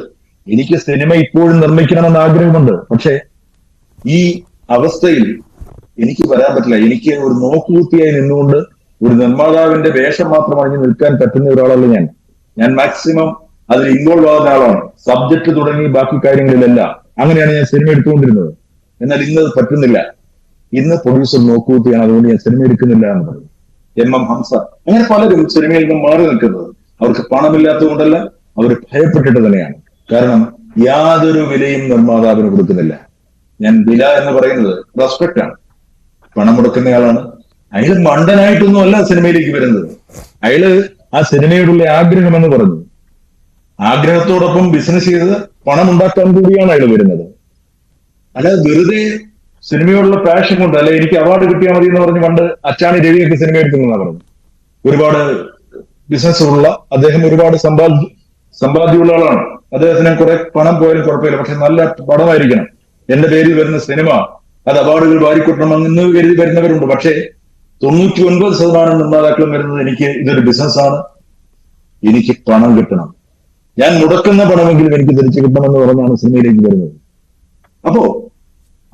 എനിക്ക് സിനിമ ഇപ്പോഴും നിർമ്മിക്കണമെന്ന് ആഗ്രഹമുണ്ട്, പക്ഷെ ഈ അവസ്ഥയിൽ എനിക്ക് വരാൻ പറ്റില്ല. എനിക്ക് ഒരു നോക്കുകുത്തിയായി നിന്നുകൊണ്ട് ഒരു നിർമ്മാതാവിന്റെ വേഷം മാത്രം അണിഞ്ഞ് നിൽക്കാൻ പറ്റുന്ന ഒരാളല്ല ഞാൻ മാക്സിമം അതിൽ ഇൻവോൾവ് ആവുന്ന ആളാണ്. സബ്ജക്ട് തുടങ്ങി ബാക്കി കാര്യങ്ങളിലെല്ലാം അങ്ങനെയാണ് ഞാൻ സിനിമ എടുത്തുകൊണ്ടിരുന്നത്. എന്നാൽ ഇന്ന് അത് പറ്റുന്നില്ല. ഇന്ന് പ്രൊഡ്യൂസർ നോക്കുകുത്തിയാണ്, അതുകൊണ്ട് ഞാൻ സിനിമ എടുക്കുന്നില്ല എന്ന് പറയും. MM ഹംസ, അങ്ങനെ പലരും സിനിമയിൽ നിന്ന് മാറി നിൽക്കുന്നത് അവർക്ക് പണമില്ലാത്തതുകൊണ്ടല്ല, അവർ ഭയപ്പെട്ടിട്ട് തന്നെയാണ്. കാരണം യാതൊരു വിലയും നിർമ്മാതാവിന് കൊടുക്കുന്നില്ല. ഞാൻ വില എന്ന് പറയുന്നത് റെസ്പെക്ട് ആണ്. പണം മുടക്കുന്നയാളാണ് അയാൾ. മണ്ടനായിട്ടൊന്നും അല്ല സിനിമയിലേക്ക് വരുന്നത്. അയാള് ആ സിനിമയോടുള്ള ആഗ്രഹം എന്ന് പറഞ്ഞു. ആഗ്രഹത്തോടൊപ്പം ബിസിനസ് ചെയ്ത് പണം ഉണ്ടാക്കാൻ കൂടിയാണ് അയാൾ വരുന്നത്. അല്ലാതെ വെറുതെ സിനിമയോടുള്ള പാഷൻ കൊണ്ട്, അല്ലെ എനിക്ക് അവാർഡ് കിട്ടിയാൽ മതി എന്ന് പറഞ്ഞ് പണ്ട് അച്ചാണി രവിയൊക്കെ സിനിമ എടുക്കുന്നതാണ് പറഞ്ഞു. ഒരുപാട് ബിസിനസ് ഉള്ള അദ്ദേഹം, ഒരുപാട് സമ്പാദ്യമുള്ള ആളാണ്. അദ്ദേഹത്തിന് കുറെ പണം പോയാലും കുഴപ്പമില്ല, പക്ഷെ നല്ല പടമായിരിക്കണം. എന്റെ പേരിൽ വരുന്ന സിനിമ അത് അവാർഡുകൾ വാരിക്കൊട്ടണമെന്ന് കരുതി വരുന്നവരുണ്ട്. പക്ഷേ 99% നിർമ്മാതാക്കളും വരുന്നത് എനിക്ക് ഇതൊരു ബിസിനസ്സാണ്, എനിക്ക് പണം കിട്ടണം, ഞാൻ മുടക്കുന്ന പണമെങ്കിലും എനിക്ക് തിരിച്ചു കിട്ടണമെന്ന് പറഞ്ഞാണ് സിനിമയിലേക്ക് വരുന്നത്. അപ്പോ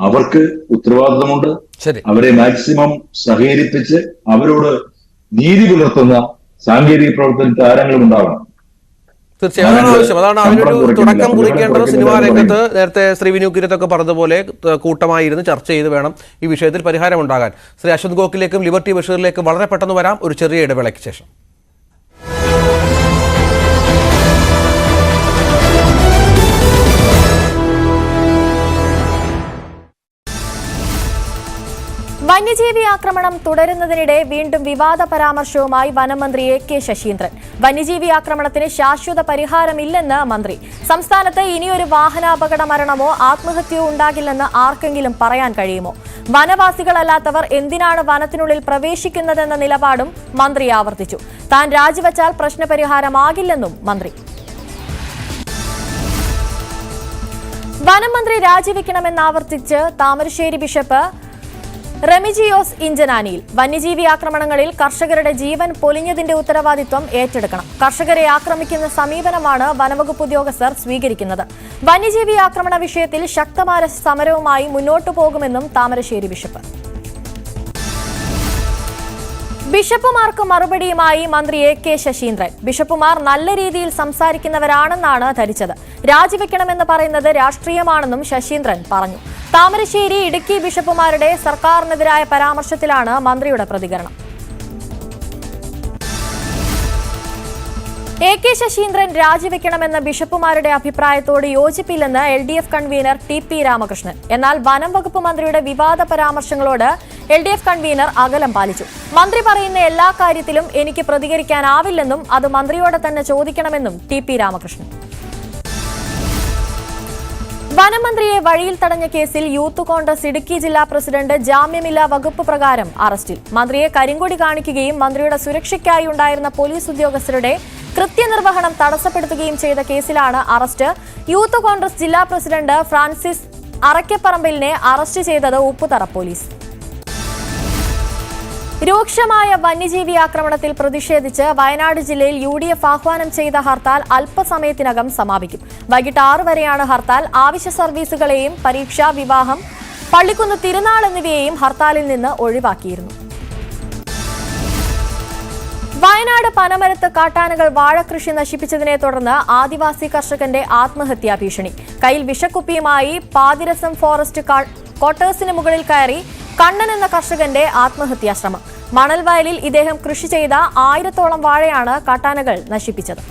അവർക്ക് ഉത്തരവാദിത്തമുണ്ട്. അവരെ മാക്സിമം സഹകരിപ്പിച്ച് അവരോട് നീതി പുലർത്തുന്ന സാങ്കേതിക പ്രവർത്തന താരങ്ങളും ഉണ്ടാവണം. തീർച്ചയായും അതാണ് അതിനൊരു തുടക്കം കുറിക്കേണ്ടത്. സിനിമാ രംഗത്ത് നേരത്തെ ശ്രീ വിനു കിരത്തൊക്കെ പറഞ്ഞതുപോലെ കൂട്ടമായിരുന്ന് ചർച്ച ചെയ്ത് വേണം ഈ വിഷയത്തിൽ പരിഹാരം ഉണ്ടാകാൻ. ശ്രീ അശ്വന്ത് ഗോക്കിലേക്കും ലിബർട്ടി ബഷീറിലേക്കും വളരെ പെട്ടെന്ന് വരാം, ഒരു ചെറിയ ഇടവേളയ്ക്ക് ശേഷം. വന്യജീവി ആക്രമണം തുടരുന്നതിനിടെ വീണ്ടും വിവാദ പരാമർശവുമായി വനമന്ത്രി AK ശശീന്ദ്രൻ. വന്യജീവി ആക്രമണത്തിന് ശാശ്വത പരിഹാരമില്ലെന്ന് മന്ത്രി. സംസ്ഥാനത്ത് ഇനിയൊരു വാഹനാപകട മരണമോ ആത്മഹത്യയോ ഉണ്ടാകില്ലെന്ന് ആർക്കെങ്കിലും പറയാൻ കഴിയുമോ? വനവാസികളല്ലാത്തവർ എന്തിനാണ് വനത്തിനുള്ളിൽ പ്രവേശിക്കുന്നതെന്ന നിലപാടും മന്ത്രി ആവർത്തിച്ചു. താൻ രാജിവെച്ചാൽ പ്രശ്നപരിഹാരമാകില്ലെന്നും മന്ത്രി. വനമന്ത്രി രാജിവെക്കണമെന്നാവർത്തിച്ച് താമരശ്ശേരി ബിഷപ്പ് റെമിജിയോസ് ഇഞ്ചനാനിയിൽ. വന്യജീവി ആക്രമണങ്ങളിൽ കർഷകരുടെ ജീവൻ പൊലിഞ്ഞതിന്റെ ഉത്തരവാദിത്വം ഏറ്റെടുക്കണം. കർഷകരെ ആക്രമിക്കുന്ന സമീപനമാണ് വനവകുപ്പ് ഉദ്യോഗസ്ഥർ സ്വീകരിക്കുന്നത്. വന്യജീവി ആക്രമണ വിഷയത്തിൽ ശക്തമായ സമരവുമായി മുന്നോട്ടു പോകുമെന്നും താമരശ്ശേരി ബിഷപ്പ്. ബിഷപ്പുമാർക്ക് മറുപടിയുമായി മന്ത്രി AK ശശീന്ദ്രൻ. ബിഷപ്പുമാർ നല്ല രീതിയിൽ സംസാരിക്കുന്നവരാണെന്നാണ് ധരിച്ചത്. രാജിവെക്കണമെന്ന് പറയുന്നത് രാഷ്ട്രീയമാണെന്നും ശശീന്ദ്രൻ പറഞ്ഞു. താമരശ്ശേരി, ഇടുക്കി ബിഷപ്പുമാരുടെ സർക്കാരിനെതിരായ പരാമർശത്തിലാണ് മന്ത്രിയുടെ പ്രതികരണം. AK ശശീന്ദ്രൻ രാജിവെക്കണമെന്ന ബിഷപ്പുമാരുടെ അഭിപ്രായത്തോട് യോജിപ്പില്ലെന്ന് LDF കൺവീനർ TP രാമകൃഷ്ണൻ. എന്നാൽ വനം വകുപ്പ് മന്ത്രിയുടെ വിവാദ പരാമർശങ്ങളോട് LDF കൺവീനർ അകലം പാലിച്ചു. മന്ത്രി പറയുന്ന എല്ലാ കാര്യത്തിലും എനിക്ക് പ്രതികരിക്കാനാവില്ലെന്നും അത് മന്ത്രിയോട് തന്നെ ചോദിക്കണമെന്നും TP രാമകൃഷ്ണൻ. വനമന്ത്രിയെ വഴിയിൽ തടഞ്ഞ കേസിൽ യൂത്ത് കോൺഗ്രസ് ഇടുക്കി ജില്ലാ പ്രസിഡന്റ് ജാമ്യമില്ലാ വകുപ്പ് പ്രകാരം അറസ്റ്റിൽ. മന്ത്രിയെ കരിങ്കൊടി കാണിക്കുകയും മന്ത്രിയുടെ സുരക്ഷയ്ക്കായി ഉണ്ടായിരുന്ന പോലീസ് ഉദ്യോഗസ്ഥരുടെ കൃത്യനിർവഹണം തടസ്സപ്പെടുത്തുകയും ചെയ്ത കേസിലാണ് അറസ്റ്റ്. യൂത്ത് കോൺഗ്രസ് ജില്ലാ പ്രസിഡന്റ് ഫ്രാൻസിസ് അറയ്ക്കപ്പറമ്പിലിനെ അറസ്റ്റ് ചെയ്തത് ഉപ്പുതറ പോലീസ്. രൂക്ഷമായ വന്യജീവി ആക്രമണത്തിൽ പ്രതിഷേധിച്ച് വയനാട് ജില്ലയിൽ UDF ആഹ്വാനം ചെയ്ത ഹർത്താൽ അല്പസമയത്തിനകം സമാപിക്കും. വൈകിട്ട് 6 വരെയാണ് ഹർത്താൽ. ആവശ്യ സർവീസുകളെയും പരീക്ഷ, വിവാഹം, പള്ളിക്കുന്ന് തിരുനാൾ എന്നിവയെയും ഹർത്താലിൽ നിന്ന് ഒഴിവാക്കിയിരുന്നു. വയനാട് പനമരത്ത് കാട്ടാനകൾ വാഴകൃഷി നശിപ്പിച്ചതിനെ തുടർന്ന് ആദിവാസി കർഷകന്റെ ആത്മഹത്യാ ഭീഷണി. കയ്യിൽ വിഷക്കുപ്പിയുമായി പാതിരസം ഫോറസ്റ്റ് ക്വാർട്ടേഴ്സിന് മുകളിൽ കയറി കണ്ണൻ എന്ന കർഷകന്റെ ആത്മഹത്യാശ്രമം. മണൽവയലിൽ ഇദ്ദേഹം കൃഷി ചെയ്ത 1000-ഓളം വാഴയാണ് കാട്ടാനകൾ നശിപ്പിച്ചത്.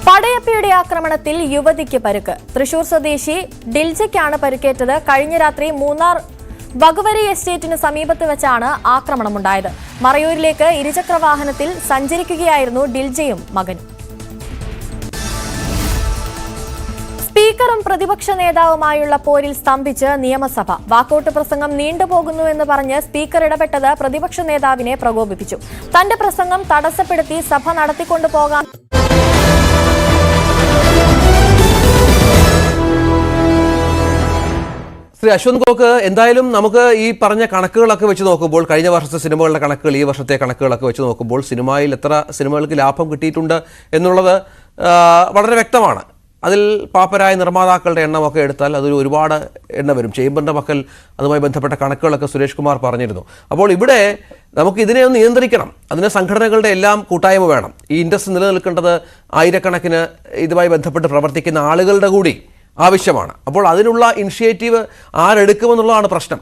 പടയപ്പിയുടെ ആക്രമണത്തിൽ യുവതിക്ക് പരുക്ക്. തൃശൂർ സ്വദേശി ഡിൽജയ്ക്കാണ് പരുക്കേറ്റത്. കഴിഞ്ഞ രാത്രി മൂന്നാർ വകുവരി എസ്റ്റേറ്റിന് സമീപത്ത് വെച്ചാണ് ആക്രമണമുണ്ടായത്. മറയൂരിലേക്ക് ഇരുചക്ര വാഹനത്തിൽ സഞ്ചരിക്കുകയായിരുന്നു ഡിൽജയും മകനും. സ്പീക്കറും പ്രതിപക്ഷ നേതാവുമായുള്ള പോരിൽ സ്തംഭിച്ച് നിയമസഭ. വാക്കൌട്ട് പ്രസംഗം നീണ്ടുപോകുന്നുവെന്ന് പറഞ്ഞ് സ്പീക്കർ ഇടപെട്ടത് പ്രതിപക്ഷ നേതാവിനെ പ്രകോപിപ്പിച്ചു. തന്റെ പ്രസംഗം തടസ്സപ്പെടുത്തി സഭ നടത്തിക്കൊണ്ടുപോകാൻ ശ്രീ അശ്വന്ത് ഗോക്ക്, എന്തായാലും നമുക്ക് ഈ പറഞ്ഞ കണക്കുകളൊക്കെ വെച്ച് നോക്കുമ്പോൾ, കഴിഞ്ഞ വർഷത്തെ സിനിമകളുടെ കണക്കുകൾ, ഈ വർഷത്തെ കണക്കുകളൊക്കെ വെച്ച് നോക്കുമ്പോൾ സിനിമയിൽ എത്ര സിനിമകൾക്ക് ലാഭം കിട്ടിയിട്ടുണ്ട് എന്നുള്ളത് വളരെ വ്യക്തമാണ്. അതിൽ പാപ്പരായ നിർമ്മാതാക്കളുടെ എണ്ണമൊക്കെ എടുത്താൽ അതൊരു ഒരുപാട് എണ്ണം വരും. ചേംബറിൻ്റെ മക്കൾ അതുമായി ബന്ധപ്പെട്ട കണക്കുകളൊക്കെ സുരേഷ് കുമാർ പറഞ്ഞിരുന്നു. അപ്പോൾ ഇവിടെ നമുക്ക് ഇതിനെ ഒന്ന് നിയന്ത്രിക്കണം. അതിന് സംഘടനകളുടെ എല്ലാം കൂട്ടായ്മ വേണം. ഈ ഇൻഡസ്ട്രി നിലനിൽക്കേണ്ടത് ആയിരക്കണക്കിന് ഇതുമായി ബന്ധപ്പെട്ട് പ്രവർത്തിക്കുന്ന ആളുകളുടെ കൂടി ആവശ്യമാണ്. അപ്പോൾ അതിനുള്ള ഇനിഷ്യേറ്റീവ് ആരെടുക്കുമെന്നുള്ളതാണ് പ്രശ്നം.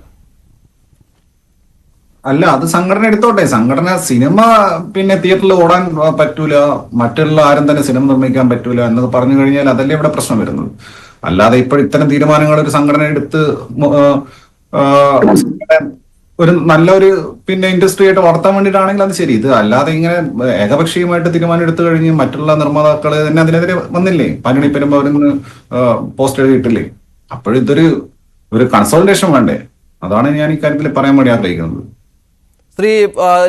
അല്ല, അത് സംഘടന എടുത്തോട്ടെ. സംഘടന സിനിമ പിന്നെ തിയേറ്ററിൽ ഓടാൻ പറ്റൂല, മറ്റുള്ള ആരും തന്നെ സിനിമ നിർമ്മിക്കാൻ പറ്റൂല എന്നത് പറഞ്ഞു കഴിഞ്ഞാൽ അതല്ലേ ഇവിടെ പ്രശ്നം വരുന്നത്. അല്ലാതെ ഇപ്പോൾ ഇത്തരം തീരുമാനങ്ങൾ ഒരു സംഘടന എടുത്ത് ഒരു നല്ലൊരു പിന്നെ ഇൻഡസ്ട്രി ആയിട്ട് വളർത്താൻ വേണ്ടിയിട്ടാണെങ്കിൽ അത് ശരി. ഇത് അല്ലാതെ ഇങ്ങനെ ഏകപക്ഷീയമായിട്ട് തീരുമാനം എടുത്തു കഴിഞ്ഞ് മറ്റുള്ള നിർമ്മാതാക്കൾ തന്നെ അതിനെതിരെ വന്നില്ലേ? പലണി പെരുമ്പവരിന്ന് പോസ്റ്റ് എഴുതിയിട്ടില്ലേ? അപ്പോഴിതൊരു കൺസൾട്ടേഷൻ വേണ്ടേ? അതാണ് ഞാൻ ഈ കാര്യത്തിൽ പറയാൻ വേണ്ടി ആഗ്രഹിക്കുന്നത്. ശ്രീ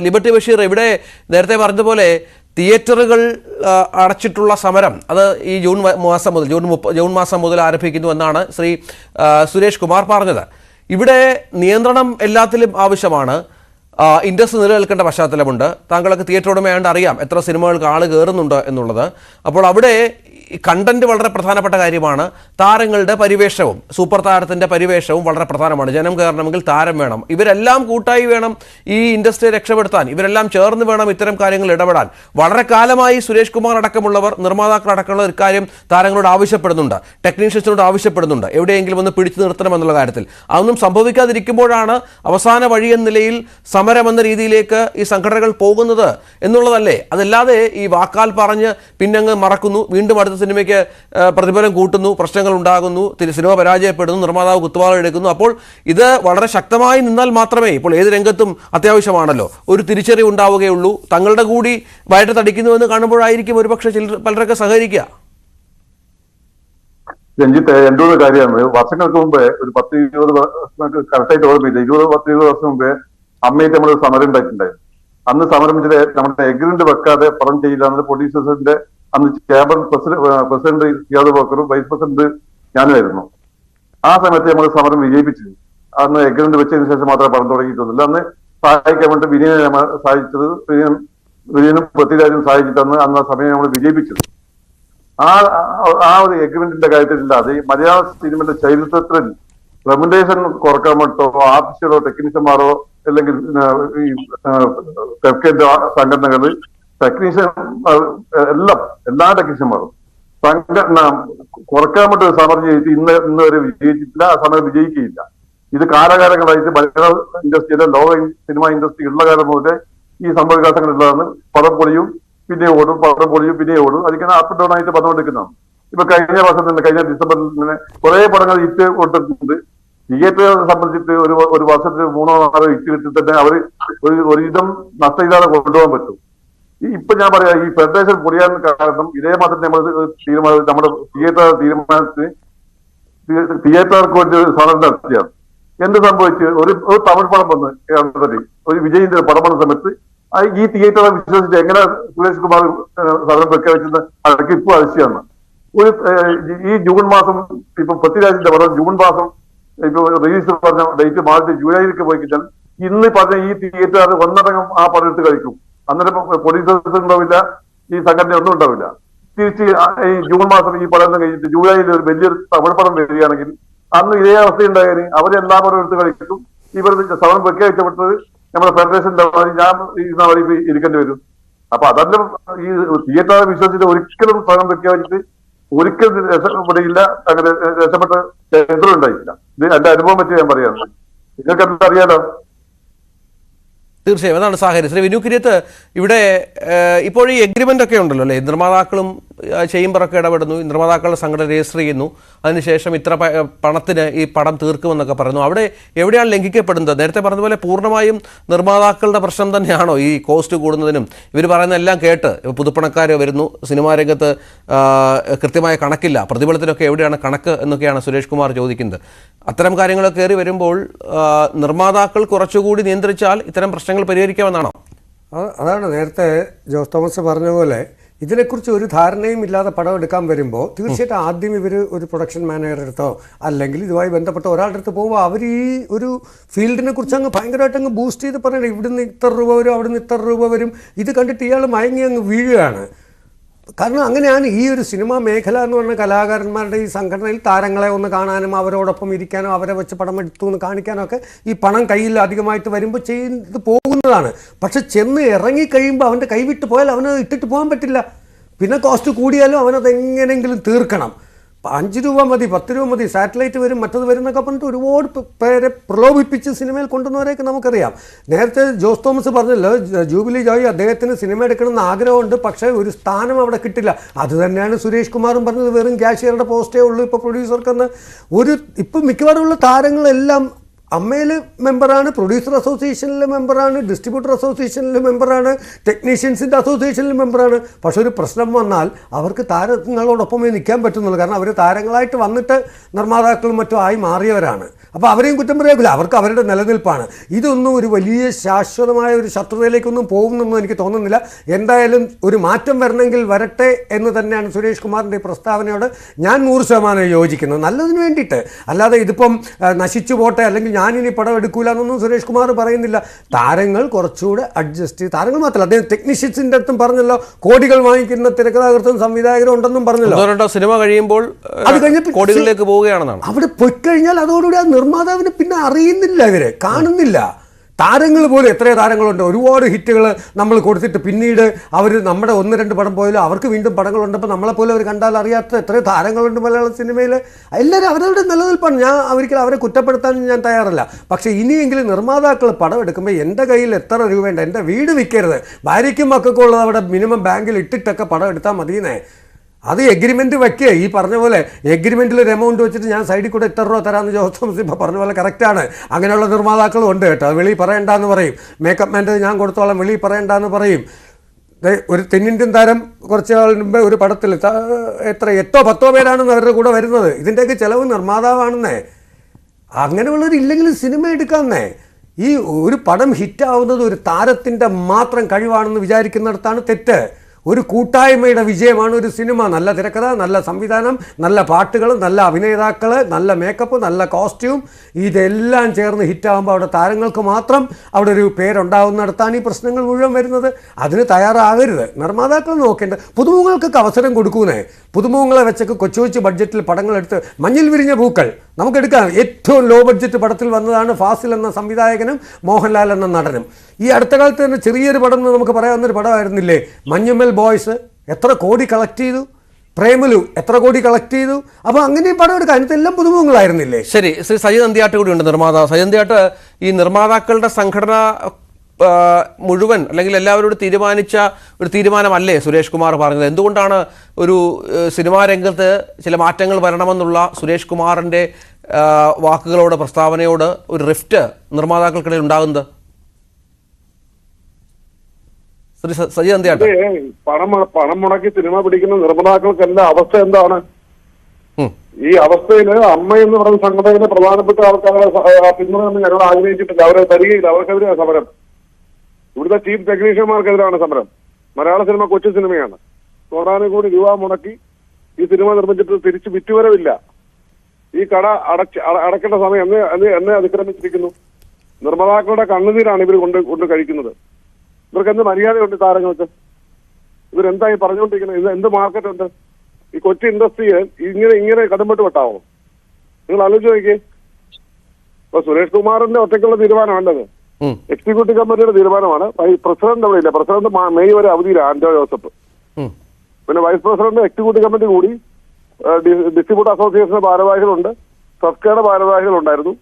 ലിബർട്ടി ബഷീർ, ഇവിടെ നേരത്തെ പറഞ്ഞതുപോലെ തിയേറ്ററുകൾ അടച്ചിട്ടുള്ള സമരം അത് ഈ ജൂൺ മാസം മുതൽ ആരംഭിക്കുന്നു എന്നാണ് ശ്രീ സുരേഷ് കുമാർ പറഞ്ഞത്. ഇവിടെ നിയന്ത്രണം എല്ലാത്തിലും ആവശ്യമാണ്. ഇൻഡസ്ട്രി നിലനിൽക്കേണ്ട പശ്ചാത്തലമുണ്ട്. താങ്കളൊക്കെ തിയേറ്റർ ഉടമയായതുകൊണ്ട് അറിയാം എത്ര സിനിമകൾക്ക് ആൾ കയറുന്നുണ്ട് എന്നുള്ളത്. അപ്പോൾ അവിടെ കണ്ടന്റ് വളരെ പ്രധാനപ്പെട്ട കാര്യമാണ്. താരങ്ങളുടെ പരിവേഷവും സൂപ്പർ താരത്തിൻ്റെ പരിവേഷവും വളരെ പ്രധാനമാണ്. ജനം കയറണമെങ്കിൽ താരം വേണം. ഇവരെല്ലാം കൂട്ടായി വേണം ഈ ഇൻഡസ്ട്രിയെ രക്ഷപ്പെടുത്താൻ. ഇവരെല്ലാം ചേർന്ന് വേണം ഇത്തരം കാര്യങ്ങൾ ഇടപെടാൻ. വളരെ കാലമായി സുരേഷ് കുമാർ അടക്കമുള്ളവർ, നിർമ്മാതാക്കളടക്കമുള്ള ഇക്കാര്യം താരങ്ങളോട് ആവശ്യപ്പെടുന്നുണ്ട്, ടെക്നീഷ്യൻസിനോട് ആവശ്യപ്പെടുന്നുണ്ട്, എവിടെയെങ്കിലും ഒന്ന് പിടിച്ചു നിർത്തണമെന്നുള്ള കാര്യത്തിൽ. അതൊന്നും സംഭവിക്കാതിരിക്കുമ്പോഴാണ് അവസാന വഴിയെന്ന നിലയിൽ സമരമെന്ന രീതിയിലേക്ക് ഈ സംഘടനകൾ പോകുന്നത് എന്നുള്ളതല്ലേ. അതല്ലാതെ ഈ വാക്കാൽ പറഞ്ഞ് പിന്നങ്ങ് മറക്കുന്നു, വീണ്ടും അടുത്ത സിനിമയ്ക്ക് പ്രതിഫലം കൂട്ടുന്നു, പ്രശ്നങ്ങൾ ഉണ്ടാകുന്നു, സിനിമ പരാജയപ്പെടുന്നു, നിർമ്മാതാവ് കുത്തുവാള എടുക്കുന്നു. അപ്പോൾ ഇത് വളരെ ശക്തമായി നിന്നാൽ മാത്രമേ, ഇപ്പോൾ ഏത് രംഗത്തും അത്യാവശ്യമാണല്ലോ, ഒരു തിരിച്ചറിവ് ഉണ്ടാവുകയുള്ളൂ. തങ്ങളുടെ കൂടി വയറ്റ് തടിക്കുന്നുവെന്ന് കാണുമ്പോഴായിരിക്കും ഒരുപക്ഷെ പലരൊക്കെ സഹകരിക്കുക. രഞ്ജിത്ത്, എന്റെ ഒരു കാര്യമാണ്. വർഷങ്ങൾക്ക് മുമ്പേ ഒരു 10-20 കറക്റ്റായിട്ട് ഓർമ്മയില്ല, 20-20 വർഷം മുമ്പേ അമ്മയിട്ട് നമ്മൾ സമരം ഉണ്ടായിട്ടുണ്ടായിരുന്നു. അന്ന് സമരം നമ്മുടെ എഗ്രിമെന്റ് വെക്കാതെ പണം ചെയ്യില്ല എന്നത് പ്രൊഡ്യൂസേഴ്സിന്റെ അന്ന് ചേംബർ പ്രസിഡന്റ് സിയാദ് ബക്കറും വൈസ് പ്രസിഡന്റ് ഞാനുമായിരുന്നു. ആ സമയത്ത് നമ്മൾ സമരം വിജയിപ്പിച്ചത്. അന്ന് എഗ്രിമെന്റ് വെച്ചതിന് ശേഷം മാത്രമേ പണം തുടങ്ങിയിട്ടൊന്നുമില്ല. അന്ന് സഹായിക്കാൻ വേണ്ടി വിനയനെ നമ്മൾ സഹായിച്ചത്, വിനയനും പൃഥ്വിരാജും സഹായിച്ചിട്ടാണ് അന്ന് ആ സമയം നമ്മൾ വിജയിപ്പിച്ചത്. ആ ഒരു എഗ്രിമെന്റിന്റെ കാര്യത്തിലില്ലാതെ ഈ മലയാള സിനിമയുടെ ചരിത്രത്തിൽ റെമുനറേഷൻ കുറക്കാൻ വേണ്ടോ ആർട്ടിസ്റ്റുകളോ ടെക്നീഷ്യന്മാരോ അല്ലെങ്കിൽ ഈ സംഘടനകള് ടെക്നീഷ്യൻ എല്ലാ ടെക്നീഷ്യന്മാരും സംഘടന കുറക്കാൻ വേണ്ടി ഒരു സമരം ചെയ്തിട്ട് ഇന്ന് വരെ വിജയിച്ചിട്ടില്ല. ആ സമരം വിജയിക്കുകയില്ല. ഇത് കാലകാലങ്ങളായിട്ട് മലയാള ഇൻഡസ്ട്രിയിലെ ലോക സിനിമ ഇൻഡസ്ട്രി ഉള്ള കാലം മുതലേ ഈ സംഭവവികാസങ്ങളുള്ളതാണ്. പടം പൊളിയും പിന്നെ ഓടും, പടം പൊളിയും പിന്നെ ഓടും. അതിങ്ങനെ അപ്പ് ഡൗൺ ആയിട്ട് പറഞ്ഞുകൊണ്ടിരിക്കുന്നതാണ്. ഇപ്പൊ കഴിഞ്ഞ വർഷം തന്നെ, കഴിഞ്ഞ ഡിസംബറിൽ തന്നെ കുറെ പടങ്ങൾ ഹിറ്റ് കൊടുത്തിട്ടുണ്ട്. തിയേറ്ററെ സംബന്ധിച്ചിട്ട് ഒരു വർഷത്തിൽ 3-4 ഹിറ്റ് കിട്ടി തന്നെ അവർ ഒരുവിധം നഷ്ടമില്ലാതെ കൊണ്ടുപോകാൻ പറ്റും. ഇപ്പൊ ഞാൻ പറയാം, ഈ ഫെഡറേഷൻ പൊളിയാൻ കാരണം ഇതേമാതിരി നമ്മൾ തീരുമാനം, നമ്മുടെ തിയേറ്റർ തീരുമാനത്തിന് തിയേറ്റർക്ക് വേണ്ടി സമരം നടത്തിയാണ്. എന്ത് സംഭവിച്ചു? ഒരു തമിഴ് പടം വന്ന് കേരളത്തിൽ ഒരു വിജയിന്റെ പടം വന്ന സമയത്ത് ഈ തിയേറ്ററെ വിശ്വസിച്ച് എങ്ങനെ സുരേഷ് കുമാർ സമരം പ്രഖ്യാപിച്ചെന്ന് അതൊക്കെ ഇപ്പൊ അതിശയാണ്. ഈ ജൂൺ മാസം ഇപ്പൊ പൃഥ്വിരാജിന്റെ പടം ജൂൺ മാസം ഇപ്പൊ റിലീസ് പറഞ്ഞ ഡേറ്റ് മാറ്റി ജൂലൈയിലേക്ക് പോയി കഴിഞ്ഞാൽ ഇന്ന് പറഞ്ഞ ഈ തിയേറ്റർ ഒന്നടങ്കം ആ പടം എടുത്ത് കഴിക്കും. അന്നേരം പ്രൊഡ്യൂസേഴ്സ് ഉണ്ടാവില്ല, ഈ സംഘടന ഒന്നും ഉണ്ടാവില്ല. തിരിച്ച് ഈ ജൂൺ മാസം ഈ പടം കഴിഞ്ഞിട്ട് ജൂലൈയിൽ ഒരു വലിയൊരു തമിഴ് പടം വരികയാണെങ്കിൽ അന്ന് ഇതേ അവസ്ഥയുണ്ടായാലും അവരെല്ലാ പടം എടുത്ത് കഴിക്കും. ഇവർ സമരം പ്രഖ്യാപിച്ചപ്പെട്ടത് നമ്മുടെ ഫെഡറേഷന്റെ ഞാൻ ഇരുന്ന വഴി ഇരിക്കേണ്ടി വരും. അപ്പൊ അതെല്ലാം ഈ തിയേറ്ററെ വിശ്വസിച്ചിട്ട് ഒരിക്കലും സമരം പ്രഖ്യാപിച്ചിട്ട് ഒരിക്കലും രക്ഷപ്പെടില്ല, അങ്ങനെ രക്ഷപ്പെട്ട ചരിത്രം ഉണ്ടായില്ല. ഇത് എന്റെ അനുഭവം വെച്ച് ഞാൻ പറയാം, നിങ്ങൾക്ക് എന്താ അറിയാലോ. തീർച്ചയായും അതാണ് സാഹചര്യം. ശ്രീ വിനു കിരിയത്ത്, ഇവിടെ ഇപ്പോൾ ഈ എഗ്രിമെന്റ് ഒക്കെ ഉണ്ടല്ലോ അല്ലേ, നിർമ്മാതാക്കളും ചേംബറൊക്കെ ഇടപെടുന്നു, നിർമ്മാതാക്കളുടെ സംഘടന രജിസ്റ്റർ ചെയ്യുന്നു, അതിനുശേഷം ഇത്ര പണത്തിന് ഈ പടം തീർക്കുമെന്നൊക്കെ പറയുന്നു. അവിടെ എവിടെയാണ് ലംഘിക്കപ്പെടുന്നത്? നേരത്തെ പറഞ്ഞതുപോലെ പൂർണ്ണമായും നിർമ്മാതാക്കളുടെ പ്രശ്നം തന്നെയാണോ ഈ കോസ്റ്റ് കൂടുന്നതിനും? ഇവർ പറയുന്ന എല്ലാം കേട്ട് പുതുപ്പണക്കാർ വരുന്നു, സിനിമാ രംഗത്ത് കൃത്യമായ കണക്കില്ല, പ്രതിഫലത്തിനൊക്കെ എവിടെയാണ് കണക്ക് എന്നൊക്കെയാണ് സുരേഷ് കുമാർ ചോദിക്കുന്നത്. അത്തരം കാര്യങ്ങളൊക്കെ കയറി വരുമ്പോൾ നിർമ്മാതാക്കൾ കുറച്ചുകൂടി നിയന്ത്രിച്ചാൽ ഇത്തരം പ്രശ്നങ്ങൾ പരിഹരിക്കാമെന്നാണോ? അതാണ് നേരത്തെ ജോസ് തോമസ് പറഞ്ഞ പോലെ ഇതിനെക്കുറിച്ച് ഒരു ധാരണയും ഇല്ലാതെ പടം എടുക്കാൻ വരുമ്പോൾ തീർച്ചയായിട്ടും ആദ്യം ഇവർ ഒരു പ്രൊഡക്ഷൻ മാനേജറുടെ അടുത്തോ അല്ലെങ്കിൽ ഇതുമായി ബന്ധപ്പെട്ട ഒരാളുടെ അടുത്ത് പോകുമ്പോൾ അവർ ഈ ഒരു ഫീൽഡിനെ കുറിച്ച് അങ്ങ് ഭയങ്കരമായിട്ട് അങ്ങ് ബൂസ്റ്റ് ചെയ്ത് പറയണം, ഇവിടുന്ന് ഇത്ര രൂപ വരും, അവിടുന്ന് ഇത്ര രൂപ വരും. ഇത് കണ്ടിട്ട് ഇയാൾ മയങ്ങി അങ്ങ് വീഴുകയാണ്. കാരണം അങ്ങനെയാണ് ഈ ഒരു സിനിമാ മേഖല എന്ന് പറഞ്ഞ കലാകാരന്മാരുടെ ഈ സംഘടനയിൽ താരങ്ങളെ ഒന്ന് കാണാനും അവരോടൊപ്പം ഇരിക്കാനും അവരെ വെച്ച് പടം എടുത്തു എന്ന് കാണിക്കാനും ഒക്കെ ഈ പണം കയ്യിൽ അധികമായിട്ട് വരുമ്പോൾ ചെയ്ത് പോകുന്നതാണ്. പക്ഷെ ചെന്ന് ഇറങ്ങിക്കഴിയുമ്പോൾ അവൻ്റെ കൈവിട്ട് പോയാൽ അവന് ഇട്ടിട്ട് പോകാൻ പറ്റില്ല. പിന്നെ കോസ്റ്റ് കൂടിയാലും അവനത് എങ്ങനെയെങ്കിലും തീർക്കണം. 5 രൂപ മതി, 10 രൂപ മതി, സാറ്റലൈറ്റ് വരും, മറ്റത് വരും എന്നൊക്കെ പറഞ്ഞിട്ട് ഒരുപാട് പേരെ പ്രലോഭിപ്പിച്ച് സിനിമയിൽ കൊണ്ടുവന്നവരെയൊക്കെ നമുക്കറിയാം. നേരത്തെ ജോസ് തോമസ് പറഞ്ഞല്ലോ, ജൂബിലി ജോയ് അദ്ദേഹത്തിന് സിനിമ എടുക്കണമെന്ന് ആഗ്രഹമുണ്ട്, പക്ഷേ ഒരു സ്ഥാനം അവിടെ കിട്ടില്ല. അത് തന്നെയാണ് സുരേഷ് കുമാറും പറഞ്ഞത്, വെറും ക്യാഷിയറുടെ പോസ്റ്റേ ഉള്ളൂ ഇപ്പോൾ പ്രൊഡ്യൂസർക്കെന്ന്. ഇപ്പം മിക്കവാറുമുള്ള താരങ്ങളെല്ലാം അമ്മയിൽ മെമ്പറാണ്, പ്രൊഡ്യൂസർ അസോസിയേഷനിലെ മെമ്പറാണ്, ഡിസ്ട്രിബ്യൂട്ടർ അസോസിയേഷനിലെ മെമ്പറാണ്, ടെക്നീഷ്യൻസിൻ്റെ അസോസിയേഷനിലെ മെമ്പറാണ്. പക്ഷെ ഒരു പ്രശ്നം വന്നാൽ അവർക്ക് താരങ്ങളോടൊപ്പമേ നിൽക്കാൻ പറ്റുന്നുള്ളൂ. കാരണം അവർ താരങ്ങളായിട്ട് വന്നിട്ട് നിർമ്മാതാക്കളും മറ്റും ആയി മാറിയവരാണ്. അപ്പോൾ അവരെയും കുറ്റം പറയാക്കില്ല, അവർക്ക് അവരുടെ നിലനിൽപ്പാണ്. ഇതൊന്നും ഒരു വലിയ ശാശ്വതമായ ഒരു ശത്രുതയിലേക്കൊന്നും പോകുമെന്നൊന്നും എനിക്ക് തോന്നുന്നില്ല. എന്തായാലും ഒരു മാറ്റം വരണമെങ്കിൽ വരട്ടെ എന്ന് തന്നെയാണ് സുരേഷ് കുമാറിൻ്റെ പ്രസ്താവനയോട് ഞാൻ 100% യോജിക്കുന്നത്, നല്ലതിന് വേണ്ടിയിട്ട്. അല്ലാതെ ഇതിപ്പം നശിച്ചു പോട്ടെ അല്ലെങ്കിൽ ഞാനിനി പടം എടുക്കൂല എന്നൊന്നും സുരേഷ് കുമാർ പറയുന്നില്ല. താരങ്ങൾ കുറച്ചുകൂടെ അഡ്ജസ്റ്റ് ചെയ്ത്, താരങ്ങൾ മാത്രമല്ല അദ്ദേഹം ടെക്നീഷ്യൻസിൻ്റെ അടുത്തും പറഞ്ഞല്ലോ, കോടികൾ വാങ്ങിക്കുന്ന തിരക്കഥാകൃത്തും സംവിധായകരും ഉണ്ടെന്നും പറഞ്ഞല്ലോ. സിനിമ കഴിയുമ്പോൾ അത് കഴിഞ്ഞ് കോടികളിലേക്ക് പോവുകയാണെന്നാണ്. അവിടെ പോയിക്കഴിഞ്ഞാൽ അതോടുകൂടി ആ നിർമ്മാതാവിനെ പിന്നെ അറിയുന്നില്ല, ഇവരെ കാണുന്നില്ല. താരങ്ങൾ പോലും എത്രയോ താരങ്ങളുണ്ട്, ഒരുപാട് ഹിറ്റുകൾ നമ്മൾ കൊടുത്തിട്ട് പിന്നീട് അവർ നമ്മുടെ 1-2 പടം പോയാലും അവർക്ക് വീണ്ടും പടങ്ങളുണ്ടപ്പോൾ നമ്മളെപ്പോലെ അവർ കണ്ടാൽ അറിയാത്ത എത്രയോ താരങ്ങളുണ്ട് മലയാള സിനിമയിൽ. എല്ലാവരും അവരുടെ നിലനിൽപ്പാണ്. ഞാൻ ഒരിക്കലും അവരെ കുറ്റപ്പെടുത്താൻ ഞാൻ തയ്യാറല്ല. പക്ഷേ ഇനിയെങ്കിലും നിർമ്മാതാക്കൾ പടം എടുക്കുമ്പോൾ എൻ്റെ കയ്യിൽ എത്ര രൂപയുണ്ട്, എൻ്റെ വീട് വിൽക്കരുത്, ഭാര്യയ്ക്കും മക്കൾക്കും ഉള്ളത് അവിടെ മിനിമം ബാങ്കിൽ ഇട്ടിട്ടൊക്കെ പടം എടുത്താൽ മതിയെന്നേ. അത് എഗ്രിമെൻറ്റ് വയ്ക്കുക. ഈ പറഞ്ഞ പോലെ എഗ്രിമെൻറ്റിൽ ഒരു എമൗണ്ട് വെച്ചിട്ട് ഞാൻ സൈഡിൽ കൂടെ ഇത്ര രൂപ തരാമെന്ന് ജോസ് തോമസ് ഇപ്പോൾ പറഞ്ഞ പോലെ കറക്റ്റാണ്. അങ്ങനെയുള്ള നിർമ്മാതാക്കളും ഉണ്ട് കേട്ടോ. വെളിയിൽ പറയണ്ടെന്ന് പറയും, മേക്കപ്പ് മാൻ്റെ ഞാൻ കൊടുത്തോളം വെളിയിൽ പറയണ്ടെന്ന് പറയും. ഒരു തെന്നിന്ത്യൻ താരം കുറച്ച് നാൾ മുമ്പേ ഒരു പടത്തിൽ എത്ര 8-10 പേരാണെന്ന് അവരുടെ കൂടെ വരുന്നത്. ഇതിൻ്റെയൊക്കെ ചിലവ് നിർമ്മാതാവാണെന്നേ. അങ്ങനെയുള്ളവരില്ലെങ്കിൽ സിനിമ എടുക്കാമെന്നേ. ഈ ഒരു പടം ഹിറ്റാവുന്നത് ഒരു താരത്തിൻ്റെ മാത്രം കഴിവാണെന്ന് വിചാരിക്കുന്നിടത്താണ് തെറ്റ്. ഒരു കൂട്ടായ്മയുടെ വിജയമാണ് ഒരു സിനിമ. നല്ല തിരക്കഥ, നല്ല സംവിധാനം, നല്ല പാട്ടുകൾ, നല്ല അഭിനേതാക്കൾ, നല്ല മേക്കപ്പ്, നല്ല കോസ്റ്റ്യൂം, ഇതെല്ലാം ചേർന്ന് ഹിറ്റാകുമ്പോൾ അവിടെ താരങ്ങൾക്ക് മാത്രം അവിടെ ഒരു പേരുണ്ടാവുന്നിടത്താണ് ഈ പ്രശ്നങ്ങൾ മുഴുവൻ വരുന്നത്. അതിന് തയ്യാറാകരുത് നിർമ്മാതാക്കൾ. നോക്കേണ്ടത് പുതുമുഖങ്ങൾക്കൊക്കെ അവസരം കൊടുക്കുന്നേ. പുതുമുഖങ്ങളെ വെച്ചൊക്കെ കൊച്ചു കൊച്ചു ബഡ്ജറ്റിൽ പടങ്ങളെടുത്ത് മഞ്ഞിൽ വിരിഞ്ഞ പൂക്കൾ നമുക്കെടുക്കാം. ഏറ്റവും ലോ ബഡ്ജറ്റ് പടത്തിൽ വന്നതാണ് ഫാസിൽ എന്ന സംവിധായകനും മോഹൻലാൽ എന്ന നടനും. ഈ അടുത്ത കാലത്ത് തന്നെ ചെറിയൊരു പടം എന്ന് നമുക്ക് പറയാവുന്നൊരു പടമായിരുന്നില്ലേ മഞ്ഞുമ്മൽ ബോയ്സ്. എത്ര കോടി കളക്ട് ചെയ്തു. പ്രേമലു എത്ര കോടി കളക്ട് ചെയ്തു. അപ്പോൾ അങ്ങനെ പടം എടുക്കാൻ അതിനകത്തെല്ലാം പുതുമുഖങ്ങളായിരുന്നില്ലേ. ശരി, ശ്രീ സജിത് അന്ത്യാട്ട് കൂടിയുണ്ട്, നിർമ്മാതാവ്. സജിത് അന്ത്യാട്ട്, ഈ നിർമ്മാതാക്കളുടെ സംഘടന മുഴുവൻ അല്ലെങ്കിൽ എല്ലാവരോടും തീരുമാനിച്ച ഒരു തീരുമാനമല്ലേ സുരേഷ് കുമാർ പറഞ്ഞത്? എന്തുകൊണ്ടാണ് ഒരു സിനിമാ രംഗത്ത് ചില മാറ്റങ്ങൾ വരണമെന്നുള്ള സുരേഷ് കുമാറിൻ്റെ വാക്കുകളോട്, പ്രസ്താവനയോട് ഒരു റിഫ്റ്റ് നിർമ്മാതാക്കൾക്കിടയിൽ ഉണ്ടാകുന്നത്? സജിത് അന്ത്യാട്ട്, പണം മുടക്കി സിനിമ പിടിക്കുന്ന നിർമ്മാതാക്കൾക്കെല്ലാം അവസ്ഥ എന്താണ്? ഈ അവസ്ഥയിൽ അമ്മ എന്ന് പറയുന്ന സംഘടനയിലെ പ്രധാനപ്പെട്ട ആൾക്കാരെ പിന്തുണ ഞങ്ങൾ ആഗ്രഹിച്ചിട്ടില്ല. അവരെ തരികയില്ല. അവർക്കെതിരെയാണ് സമരം. ഇവിടുത്തെ ചീഫ് ടെക്നീഷ്യന്മാർക്കെതിരാണ് സമരം. മലയാള സിനിമ കൊച്ചു സിനിമയാണ്. 100 കോടി രൂപ മുടക്കി ഈ സിനിമ നിർമ്മിച്ചിട്ട് തിരിച്ച് വിറ്റുവരവില്ല. ഈ കട അടക്കേണ്ട സമയം എന്നെ അതിക്രമിച്ചിരിക്കുന്നു. നിർമ്മാതാക്കളുടെ കണ്ണുനീരാണ് ഇവർ കൊണ്ട് കഴിക്കുന്നത്. ഇവർക്ക് എന്ത് മര്യാദയുണ്ട് താരങ്ങൾക്ക്? ഇവരെന്തായി പറഞ്ഞുകൊണ്ടിരിക്കുന്നത്? എന്ത് മാർക്കറ്റുണ്ട് ഈ കൊച്ചു ഇൻഡസ്ട്രിയെ? ഇങ്ങനെ കടുംപെട്ട് വെട്ടാവോ? നിങ്ങൾ ആലോചിച്ച് നോക്കിയേ. ഇപ്പൊ സുരേഷ് കുമാറിന്റെ ഒറ്റയ്ക്കുള്ള തീരുമാനമല്ലത്, എക്സിക്യൂട്ടീവ് കമ്മിറ്റിയുടെ തീരുമാനമാണ്. പ്രസിഡന്റ് അവിടെ ഇല്ല. പ്രസിഡന്റ് മെയ് വരെ അവധിയില്ല, ആന്റോ ജോസഫ്. പിന്നെ വൈസ് പ്രസിഡന്റ് എക്സിക്യൂട്ടീവ് കമ്മിറ്റി കൂടി ഡിസ്ട്രിബ്യൂട്ടർ അസോസിയേഷന്റെ ഭാരവാഹികളുണ്ട്, സബ്കയുടെ ഭാരവാഹികളുണ്ടായിരുന്നു,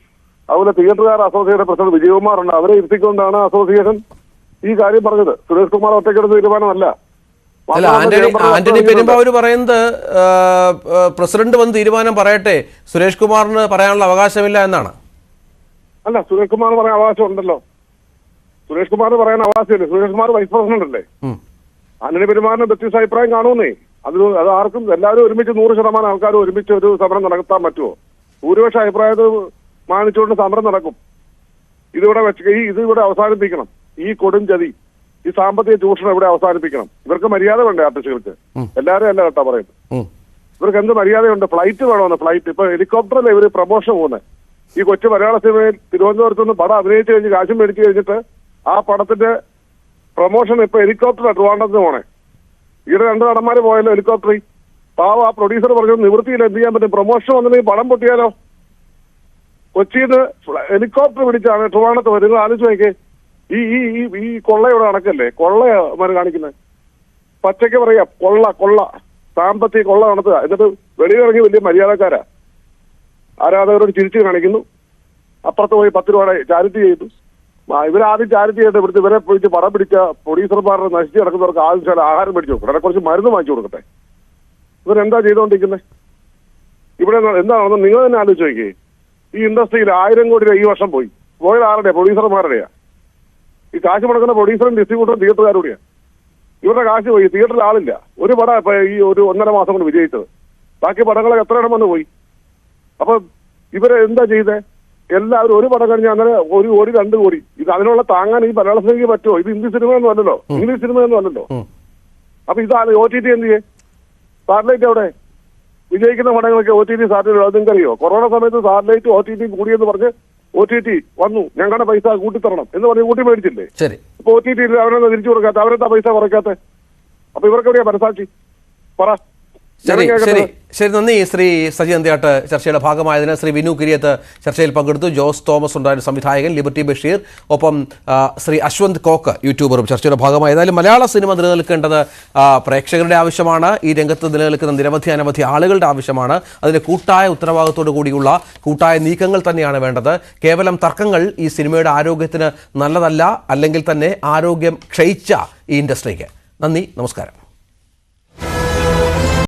അതുപോലെ തിയേറ്ററുകാർ അസോസിയേഷൻ പ്രസിഡന്റ് വിജയകുമാർ ഉണ്ട്. അവരെ ഇരുത്തിക്കൊണ്ടാണ് അസോസിയേഷൻ ഈ കാര്യം പറഞ്ഞത്. സുരേഷ് കുമാർ ഒറ്റയ്ക്കെടുത്ത തീരുമാനമല്ല. അല്ല, ആന്റണി പെരുമ്പാവൂർ പറയുന്നത് പ്രസിഡന്റ് വന്ന് തീരുമാനം പറയട്ടെ, സുരേഷ് കുമാറിന് പറയാനുള്ള അവകാശമില്ല എന്നാണ്. അല്ല, സുരേഷ് കുമാർ പറയാൻ അവകാശം ഉണ്ടല്ലോ. സുരേഷ് കുമാറിന് പറയാൻ അവകാശമില്ല. സുരേഷ് കുമാർ വൈസ് പ്രസിഡന്റ് അല്ലേ. ആന്റണി പെരുമാറിന് വ്യത്യസ്ത അഭിപ്രായം കാണുന്നേ. അത് ആർക്കും എല്ലാവരും ഒരുമിച്ച് 100% ആൾക്കാർ ഒരുമിച്ച് ഒരു സമരം നടത്താൻ പറ്റുമോ? ഭൂരിപക്ഷ അഭിപ്രായത്തെ മാനിച്ചുകൊണ്ട് സമരം നടക്കും. ഇതിവിടെ അവസാനിപ്പിക്കണം. ഈ കൊടുംചതി, ഈ സാമ്പത്തിക ചൂഷണം ഇവിടെ അവസാനിപ്പിക്കണം. ഇവർക്ക് മര്യാദ വേണ്ടേ ആർട്ടിസ്റ്റുകൾക്ക്? എല്ലാവരും അല്ല കേട്ടോ പറയുന്നത്. ഇവർക്ക് എന്ത് മര്യാദയുണ്ട്? ഫ്ലൈറ്റ് വേണമെന്ന്. ഫ്ലൈറ്റ് ഇപ്പൊ ഹെലികോപ്റ്ററല്ലേ ഇവര് പ്രമോഷൻ പോകുന്നത്. ഈ കൊച്ചു മലയാള സിനിമയിൽ തിരുവനന്തപുരത്ത് നിന്ന് പടം അഭിനയിച്ചു കഴിഞ്ഞ് കാശും മേടിച്ചു കഴിഞ്ഞിട്ട് ആ പടത്തിന്റെ പ്രൊമോഷൻ ഇപ്പൊ ഹെലികോപ്റ്റർ ട്രിവാൻഡ്രത്തിന് പോണേ. ഈടെ 2 നടന്മാര് പോയല്ലോ ഹെലികോപ്റ്ററിൽ. പാവം ആ പ്രൊഡ്യൂസർ പറഞ്ഞു നിവൃത്തിയിൽ എന്ത് ചെയ്യാൻ പറ്റും, പ്രൊമോഷൻ വന്നില്ലെങ്കിൽ പടം പൊട്ടിയാലോ. കൊച്ചിയിൽ നിന്ന് ഹെലികോപ്റ്റർ പിടിച്ചാണ് ട്രിവാൻഡ്രത്ത് വരുന്നത്. ആലോചിച്ച് നോക്കേ. ഈ കൊള്ളയുടെ കണക്കല്ലേ കൊള്ളമാര് കാണിക്കുന്നത്. പച്ചയ്ക്ക് പറയാ കൊള്ള സാമ്പത്തിക കൊള്ള നടത്തുക. എന്നിട്ട് വെളിയിലിറങ്ങി വലിയ മര്യാദക്കാരാ. ആരാധകരോട് ചിരിച്ചു കാണിക്കുന്നു. അപ്പുറത്ത് പോയി 10 രൂപയുടെ ചാരിറ്റി ചെയ്തു. ഇവരാദ്യം ചാരിറ്റി ചെയ്തിട്ട് ഇവരെ പിടിച്ച് പടം പിടിച്ച പ്രൊഡ്യൂസർമാരുടെ നശിച്ച് കിടക്കുന്നവർക്ക് ആവശ്യമുള്ള ആഹാരം മേടിച്ചു കൊടുക്കട്ടെ, അവിടെ കുറച്ച് മരുന്ന് വാങ്ങിച്ചു കൊടുക്കട്ടെ. ഇവരെന്താ ചെയ്തുകൊണ്ടിരിക്കുന്നത് ഇവിടെ? എന്താണെന്ന് നിങ്ങൾ തന്നെ ആലോചിച്ച് നോക്കിയേ. ഈ ഇൻഡസ്ട്രിയിൽ 1000 കോടി രൂപ ഈ വർഷം പോയത് ആരുടെയാ? പ്രൊഡ്യൂസർമാരുടെയാ. ഈ കാശ് മുടക്കുന്ന പ്രൊഡ്യൂസറും ഡിസ്ട്രിബ്യൂട്ടറും തിയേറ്ററുകാരുടെയാ. ഇവരുടെ കാശ് പോയി. തിയേറ്ററിൽ ആളില്ല. ഒരു പടം ഇപ്പൊ ഈ ഒരു 1.5 മാസം കൊണ്ട് വിജയിച്ചത്. ബാക്കി പടങ്ങളെ എത്ര എണ്ണം വന്ന് പോയി? അപ്പൊ ഇവരെ എന്താ ചെയ്തേ? എല്ലാവരും ഒരു പടം കഴിഞ്ഞാൽ അങ്ങനെ 1 കോടി 2 കോടി. ഇത് അതിനുള്ള താങ്ങാൻ ഈ മലയാള സിനിമയ്ക്ക് പറ്റുമോ? ഇത് ഹിന്ദി സിനിമയൊന്നും അല്ലല്ലോ, ഇംഗ്ലീഷ് സിനിമയൊന്നും അല്ലല്ലോ. അപ്പൊ ഇതാണ് OTT എന്ത് ചെയ്യേ? സാറ്റലൈറ്റ് എവിടെ? വിജയിക്കുന്ന പടങ്ങളൊക്കെ OTT സാറ്റലൈറ്റ്. അത് നിങ്ങൾക്കറിയോ? കൊറോണ സമയത്ത് സാറ്റലൈറ്റ് OTT കൂടിയെന്ന് പറഞ്ഞ് OTT വന്നു, ഞങ്ങളുടെ പൈസ കൂട്ടിത്തരണം എന്ന് പറഞ്ഞ് കൂട്ടി മേടിച്ചില്ലേ? ഇപ്പൊ OTT അവരെന്താ തിരിച്ചു കൊടുക്കാത്ത? അവരെന്താ പൈസ കുറയ്ക്കാത്ത? അപ്പൊ ഇവർക്ക് എവിടെയാ മനസാക്ഷി? പറ. ശരി, നന്ദി ശ്രീ സജി അന്ത്യാട്ട്. ചർച്ചയുടെ ഭാഗമായതിന് ശ്രീ വിനു കിരിയത്ത് ചർച്ചയിൽ പങ്കെടുത്തു. ജോസ് തോമസ് ഉണ്ടായിരുന്ന സംവിധായകൻ, ലിബർട്ടി ബഷീർ, ഒപ്പം ശ്രീ അശ്വന്ത് കോക്ക് യൂട്യൂബറും ചർച്ചയുടെ ഭാഗമായി. ഏതായാലും മലയാള സിനിമ നിലനിൽക്കേണ്ടത് പ്രേക്ഷകരുടെ ആവശ്യമാണ്. ഈ രംഗത്ത് നിലനിൽക്കുന്ന അനവധി ആളുകളുടെ ആവശ്യമാണ്. അതിന് കൂട്ടായ ഉത്തരവാദിത്തോടു കൂടിയുള്ള കൂട്ടായ നീക്കങ്ങൾ തന്നെയാണ് വേണ്ടത്. കേവലം തർക്കങ്ങൾ ഈ സിനിമയുടെ ആരോഗ്യത്തിന് നല്ലതല്ല, അല്ലെങ്കിൽ തന്നെ ആരോഗ്യം ക്ഷയിച്ച ഈ ഇൻഡസ്ട്രിക്ക്. നന്ദി, നമസ്കാരം.